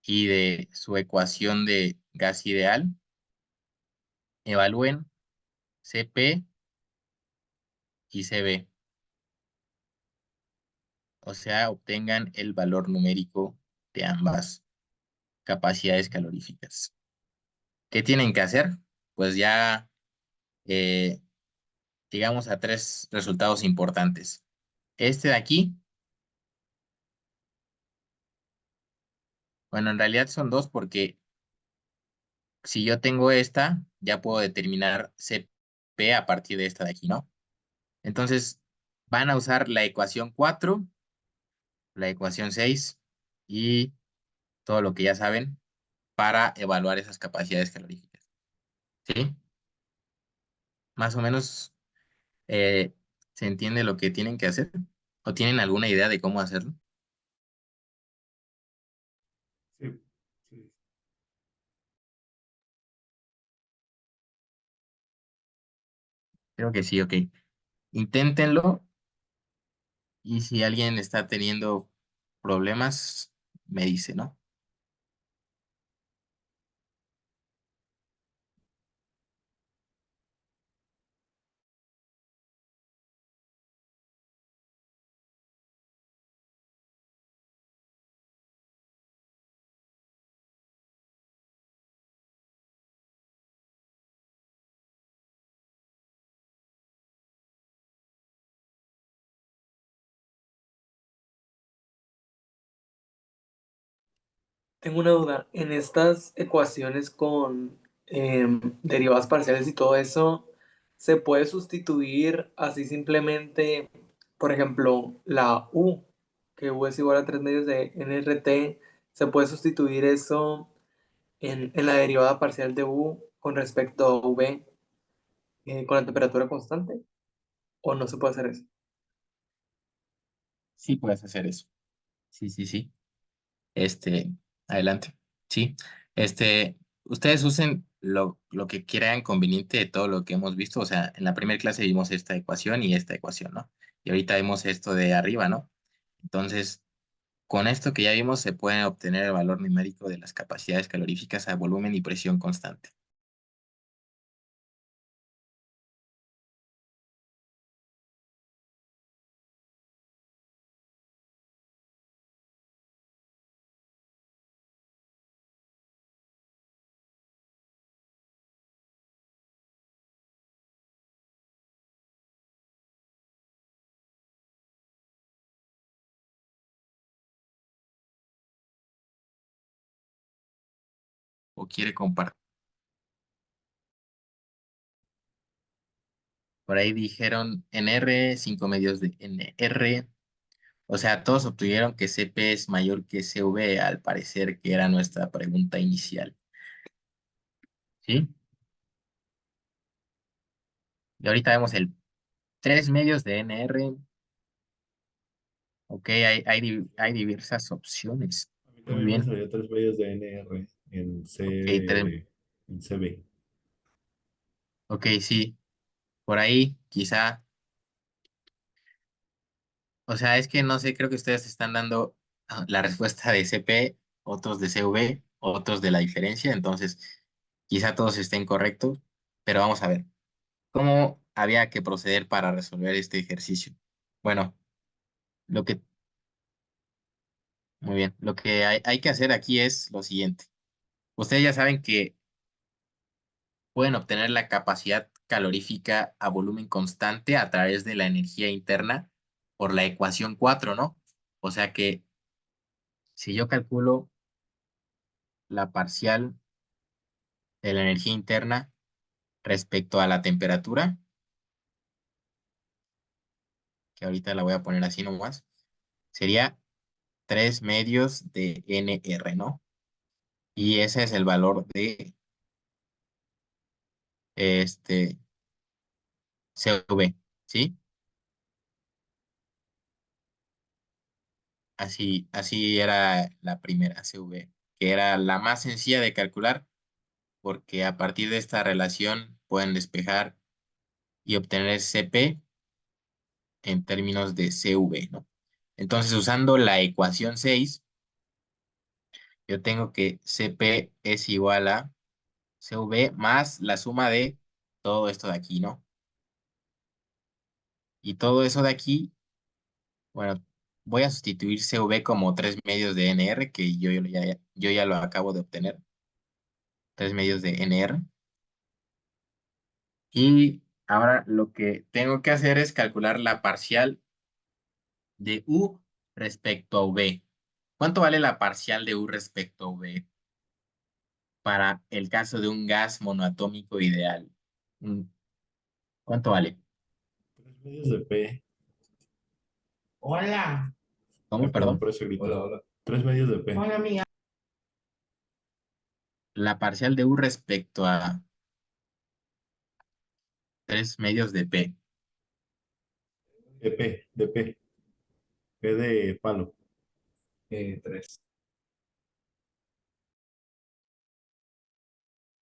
y de su ecuación de gas ideal, evalúen CP y CB. O sea, obtengan el valor numérico de ambas capacidades caloríficas. ¿Qué tienen que hacer? Pues ya eh, llegamos a tres resultados importantes. Este de aquí, bueno, en realidad son dos porque si yo tengo esta, ya puedo determinar CP a partir de esta de aquí, ¿no? Entonces, van a usar la ecuación 4, la ecuación 6 y todo lo que ya saben para evaluar esas capacidades caloríficas. ¿Sí? Más o menos eh, se entiende lo que tienen que hacer o tienen alguna idea de cómo hacerlo. Sí, sí. Creo que sí, ok. Inténtenlo y si alguien está teniendo problemas, me dice, ¿no? Tengo una duda. En estas ecuaciones con derivadas parciales y todo eso, ¿se puede sustituir así simplemente, por ejemplo, la U, que U es igual a 3 medios de nRT, se puede sustituir eso en la derivada parcial de U con respecto a V con la temperatura constante? ¿O no se puede hacer eso? Sí, puedes hacer eso. Sí, sí, sí. Este, adelante. Sí. Ustedes usen lo que crean conveniente de todo lo que hemos visto. O sea, en la primera clase vimos esta ecuación y esta ecuación, ¿no? Y ahorita vemos esto de arriba, ¿no? Entonces, con esto que ya vimos, se puede obtener el valor numérico de las capacidades caloríficas a volumen y presión constante. ¿O quiere compartir? Por ahí dijeron NR, 5 medios de NR. O sea, todos obtuvieron que CP es mayor que CV, al parecer que era nuestra pregunta inicial. ¿Sí? Y ahorita vemos el 3 medios de NR. Ok, hay diversas opciones. A mí Muy también me bien. salió 3 medios de NR Ok, tres- en CB. ok, sí. Por ahí, quizá. O sea, es que no sé, creo que ustedes están dando la respuesta de CP, otros de CV, otros de la diferencia. Entonces, quizá todos estén correctos. Pero vamos a ver. ¿Cómo había que proceder para resolver este ejercicio? Bueno, lo que, muy bien, lo que hay que hacer aquí es lo siguiente. Ustedes ya saben que pueden obtener la capacidad calorífica a volumen constante a través de la energía interna por la ecuación 4, ¿no? O sea que si yo calculo la parcial de la energía interna respecto a la temperatura, que ahorita la voy a poner así nomás, sería 3 medios de NR, ¿no? Y ese es el valor de este CV, ¿sí? Así era la primera CV, que era la más sencilla de calcular, porque a partir de esta relación pueden despejar y obtener CP en términos de CV, ¿no? Entonces, usando la ecuación 6, yo tengo que CP es igual a CV más la suma de todo esto de aquí, ¿no? Y todo eso de aquí, bueno, voy a sustituir CV como 3 medios de NR, que yo ya lo acabo de obtener, 3 medios de NR. Y ahora lo que tengo que hacer es calcular la parcial de U respecto a V. ¿Cuánto vale la parcial de U respecto a V para el caso de un gas monoatómico ideal? Mm, ¿Cuánto vale? 3 medios de P. Hola. ¿Cómo? Perdón Perdón. por eso grito. Hola, hola. 3 medios de P. Hola, amiga. La parcial de U respecto a 3 medios de P. De P, de P. P de palo. 3.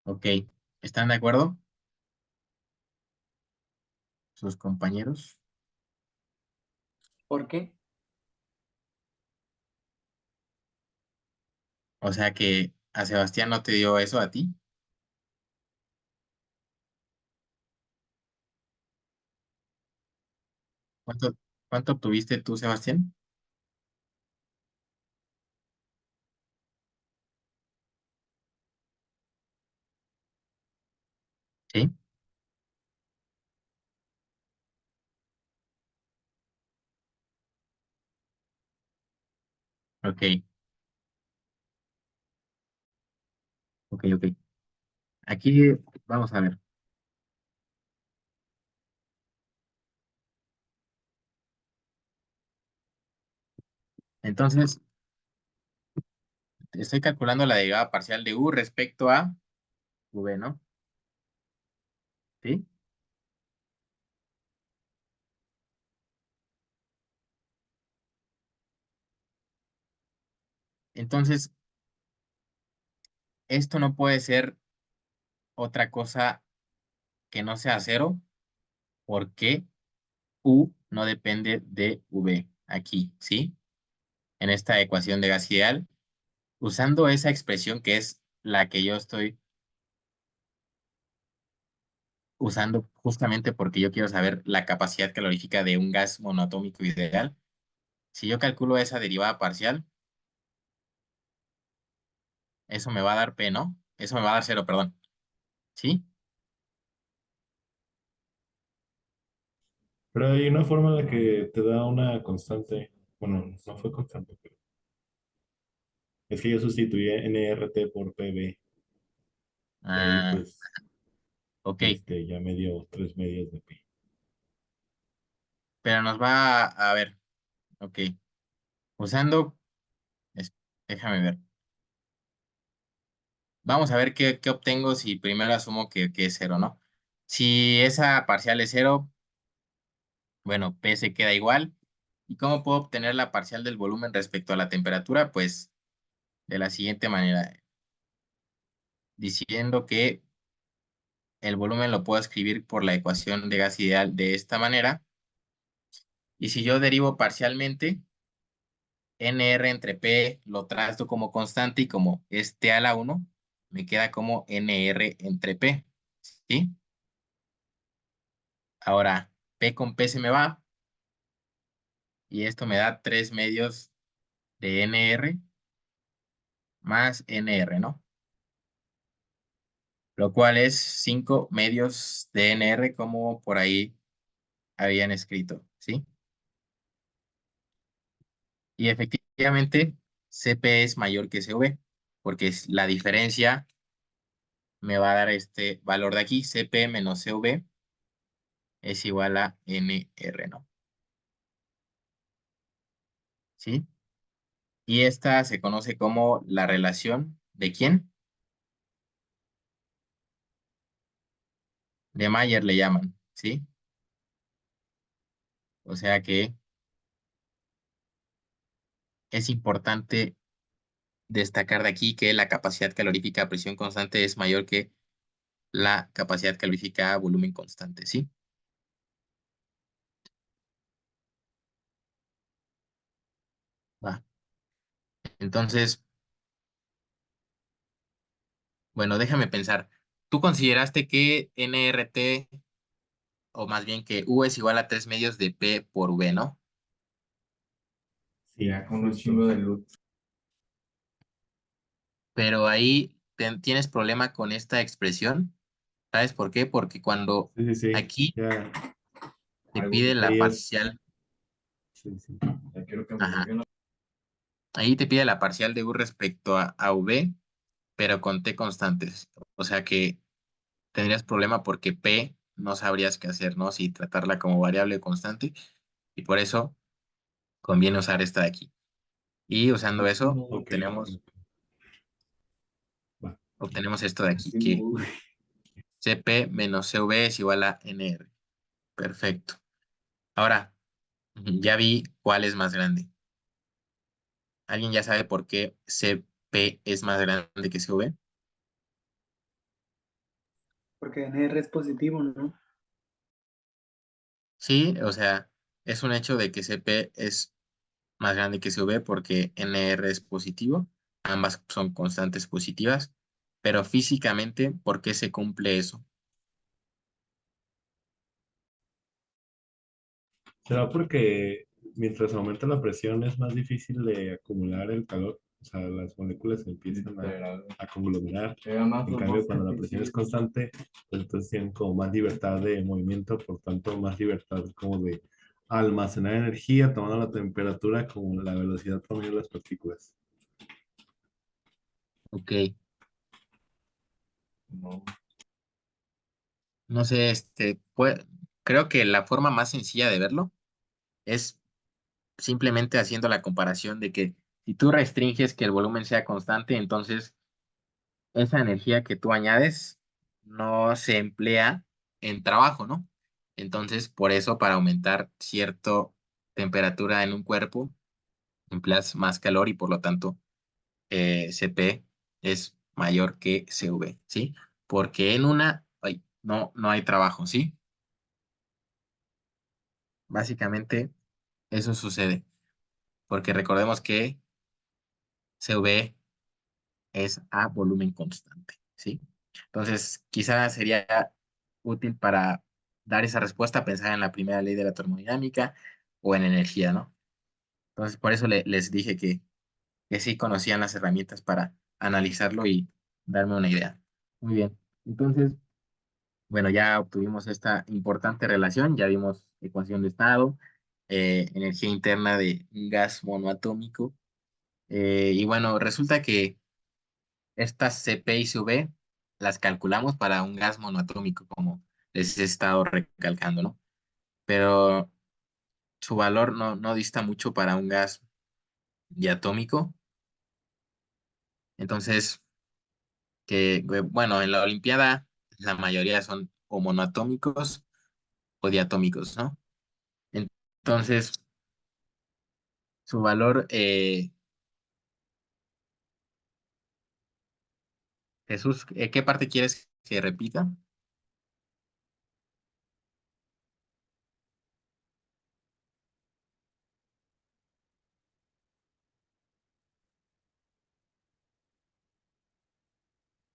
Ok. ¿Están de acuerdo sus compañeros? ¿Por qué? O sea que a Sebastián no te dio eso a ti. ¿Cuánto, cuánto obtuviste tú, Sebastián? Sí. Ok. Ok, ok. Aquí vamos a ver. Entonces, estoy calculando la derivada parcial de u respecto a v, ¿no? ¿Sí? Entonces, esto no puede ser otra cosa que no sea cero, porque u no depende de v aquí, ¿sí? En esta ecuación de gas ideal, usando esa expresión que es la que yo estoy usando justamente porque yo quiero saber la capacidad calorífica de un gas monoatómico ideal. Si yo calculo esa derivada parcial, eso me va a dar P, ¿no? Eso me va a dar cero, perdón. ¿Sí? Pero hay una forma en la que te da una constante. Bueno, no fue constante, pero es que yo sustituí NRT por PB. Y ahí Ah, pues ok. ya me dio 3 medios de P. Pero nos va a ver. Ok. Usando, es- déjame ver. Vamos a ver qué obtengo si primero asumo que es cero, ¿no? Si esa parcial es cero, bueno, P se queda igual. ¿Y cómo puedo obtener la parcial del volumen respecto a la temperatura? Pues de la siguiente manera, diciendo que el volumen lo puedo escribir por la ecuación de gas ideal de esta manera. Y si yo derivo parcialmente, NR entre P lo trato como constante y como es T a la 1, me queda como NR entre P. ¿Sí? Ahora, P con P se me va y esto me da 3 medios de NR más NR, ¿no? Lo cual es 5 medios de NR como por ahí habían escrito, ¿sí? Y efectivamente, CP es mayor que CV, porque la diferencia me va a dar este valor de aquí, CP menos CV es igual a NR, ¿no? ¿Sí? Y esta se conoce como la relación de ¿quién? De Mayer le llaman, ¿sí? O sea que es importante destacar de aquí que la capacidad calorífica a presión constante es mayor que la capacidad calorífica a volumen constante, ¿sí? Va. Entonces, bueno, déjame pensar. ¿Tú consideraste que NRT, o más bien que U es igual a 3 medios de P por V, ¿no? Sí, Ya con un justo. chingo de luz. Pero ahí tienes problema con esta expresión. ¿Sabes por qué? Porque cuando Sí, sí, sí. aquí Ya, te Algo pide la ahí es. parcial, Sí, sí. ya quiero que me ajá, lleguen. ahí te pide la parcial de U respecto a V, pero con T constantes. O sea que tendrías problema porque P no sabrías qué hacer, ¿no? Si tratarla como variable constante. Y por eso conviene usar esta de aquí. Y usando eso, Ok. Va. obtenemos esto de aquí, Sí, que uy. CP menos CV es igual a NR. Perfecto. Ahora, ya vi cuál es más grande. ¿Alguien ya sabe por qué CP es más grande que CV? Porque NR es positivo, ¿no? Sí, o sea, es un hecho de que CP es más grande que CV porque NR es positivo. Ambas son constantes positivas. Pero físicamente, ¿por qué se cumple eso? ¿Será porque mientras aumenta la presión es más difícil de acumular el calor? O sea, las moléculas se empiezan Literal. a conglomerar. Era más En o cambio, más cuando la presión es constante, pues entonces tienen como más libertad de movimiento, por tanto, más libertad como de almacenar energía, tomando la temperatura como la velocidad promedio de las partículas. Ok. No. No sé, creo que la forma más sencilla de verlo es simplemente haciendo la comparación de que si tú restringes que el volumen sea constante, entonces esa energía que tú añades no se emplea en trabajo, ¿no? Entonces, por eso, para aumentar cierta temperatura en un cuerpo, empleas más calor y por lo tanto Cp es mayor que Cv, ¿sí? Porque en una no hay trabajo, ¿sí? Básicamente eso sucede, porque recordemos que Cv es a volumen constante, ¿sí? Entonces, quizás sería útil para dar esa respuesta pensar en la primera ley de la termodinámica o en energía, ¿no? Entonces, por eso les dije que sí conocían las herramientas para analizarlo y darme una idea. Muy bien. Entonces, bueno, ya obtuvimos esta importante relación, ya vimos ecuación de estado, energía interna de un gas monoatómico, y bueno, resulta que estas Cp y Cv las calculamos para un gas monoatómico, como les he estado recalcando, ¿no? Pero su valor no dista mucho para un gas diatómico. Entonces, bueno, en la Olimpiada la mayoría son o monoatómicos o diatómicos, ¿no? Entonces, su valor, Jesús, ¿qué parte quieres que repita?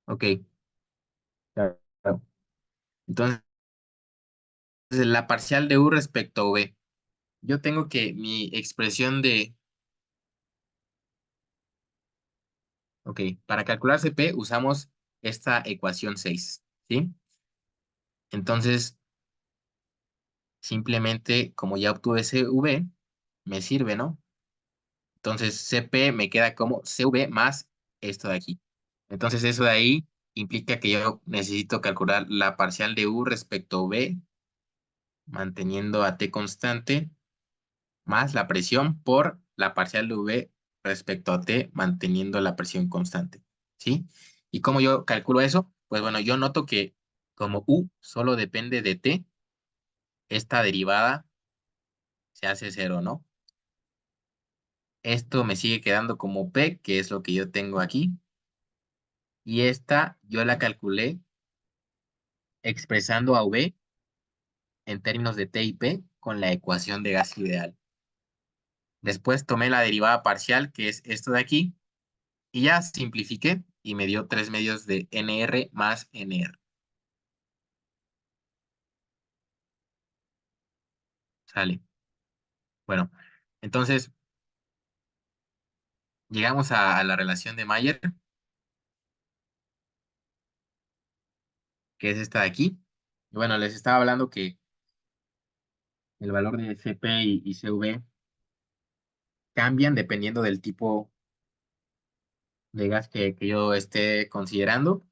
Ok, claro. Entonces, la parcial de U respecto a V. Yo tengo que mi expresión ok, para calcular CP usamos esta ecuación 6, ¿sí? Entonces, simplemente como ya obtuve CV, me sirve, ¿no? Entonces, CP me queda como CV más esto de aquí. Entonces, eso de ahí implica que yo necesito calcular la parcial de U respecto a V, manteniendo a T constante, más la presión por la parcial de V respecto a T, manteniendo la presión constante, ¿sí? ¿Y cómo yo calculo eso? Pues bueno, yo noto que como U solo depende de T, esta derivada se hace cero, ¿no? Esto me sigue quedando como P, que es lo que yo tengo aquí. Y esta yo la calculé expresando a V en términos de T y P con la ecuación de gas ideal. Después tomé la derivada parcial, que es esto de aquí, y ya simplifiqué y me dio 3 medios de NR más NR. Sale. Bueno, entonces llegamos a la relación de Mayer, que es esta de aquí. Y bueno, les estaba hablando que el valor de Cp y Cv cambian dependiendo del tipo de gas que yo esté considerando,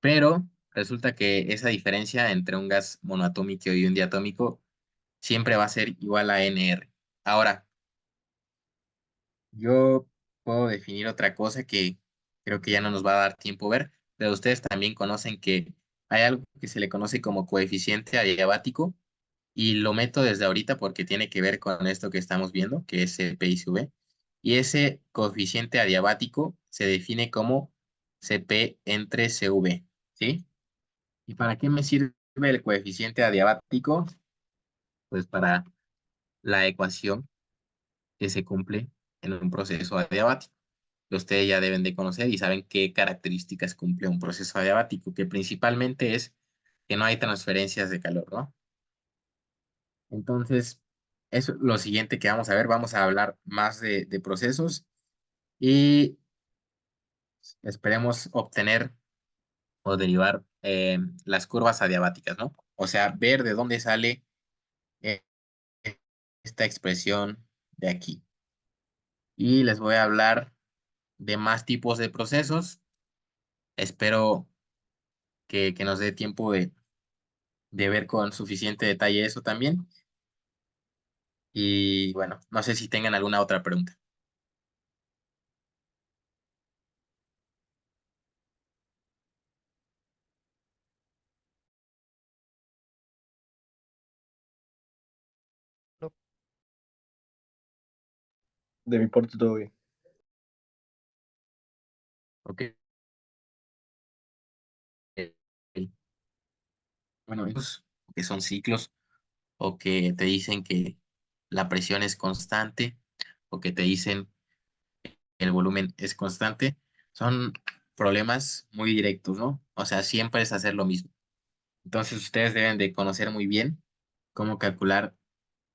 pero resulta que esa diferencia entre un gas monoatómico y un diatómico siempre va a ser igual a NR. Ahora, yo puedo definir otra cosa que creo que ya no nos va a dar tiempo ver, pero ustedes también conocen que hay algo que se le conoce como coeficiente adiabático y lo meto desde ahorita porque tiene que ver con esto que estamos viendo, que es P y V. Y ese coeficiente adiabático se define como Cp entre Cv, ¿sí? ¿Y para qué me sirve el coeficiente adiabático? Pues para la ecuación que se cumple en un proceso adiabático, que ustedes ya deben de conocer y saben qué características cumple un proceso adiabático, que principalmente es que no hay transferencias de calor, ¿no? Entonces, eso es lo siguiente que vamos a ver. Vamos a hablar más de procesos y esperemos obtener o derivar las curvas adiabáticas, ¿no? O sea, ver de dónde sale eh, esta expresión de aquí. Y les voy a hablar de más tipos de procesos. Espero que nos dé tiempo de ver con suficiente detalle eso también. Y bueno, no sé si tengan alguna otra pregunta. De mi parte todo bien. Ok. Bueno, estos que son ciclos o que te dicen que la presión es constante o que te dicen el volumen es constante, son problemas muy directos, ¿no? O sea, siempre es hacer lo mismo. Entonces ustedes deben de conocer muy bien cómo calcular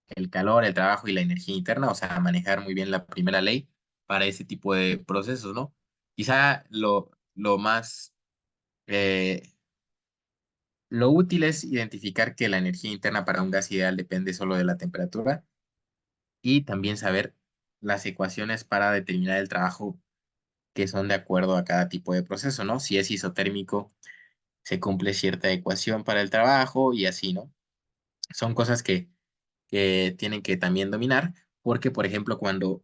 el calor, el trabajo y la energía interna, o sea, manejar muy bien la primera ley para ese tipo de procesos, ¿no? Quizá lo más, lo útil es identificar que la energía interna para un gas ideal depende solo de la temperatura y también saber las ecuaciones para determinar el trabajo que son de acuerdo a cada tipo de proceso, ¿no? Si es isotérmico, se cumple cierta ecuación para el trabajo y así, ¿no? Son cosas que tienen que también dominar, porque, por ejemplo, cuando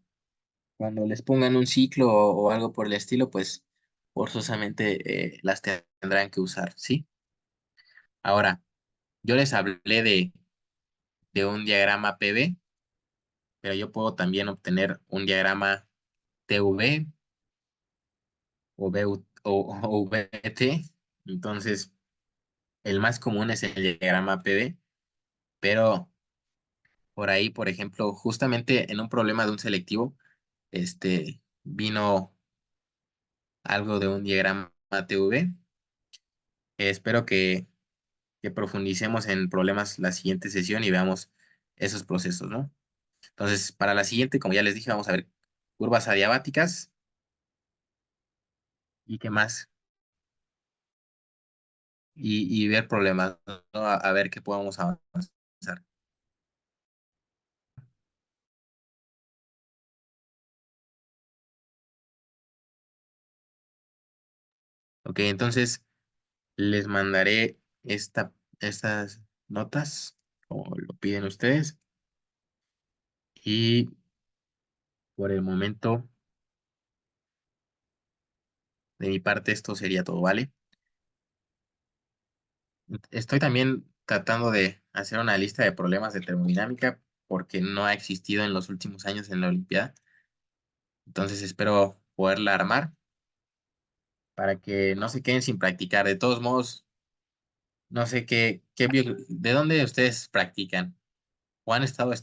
les pongan un ciclo o algo por el estilo, pues forzosamente las tendrán que usar, ¿sí? Ahora, yo les hablé de un diagrama PV, pero yo puedo también obtener un diagrama TV o, o VT. Entonces, el más común es el diagrama PV, pero por ahí, por ejemplo, justamente en un problema de un selectivo, vino algo de un diagrama TV. Espero que profundicemos en problemas la siguiente sesión y veamos esos procesos, ¿no? Entonces, para la siguiente, como ya les dije, vamos a ver curvas adiabáticas y qué más, y ver problemas, ¿no? A ver qué podemos avanzar. Ok, entonces les mandaré estas notas, como lo piden ustedes, y por el momento, de mi parte, esto sería todo, ¿vale? Estoy también tratando de hacer una lista de problemas de termodinámica porque no ha existido en los últimos años en la Olimpiada. Entonces espero poderla armar para que no se queden sin practicar. De todos modos, no sé de dónde ustedes practican o han estado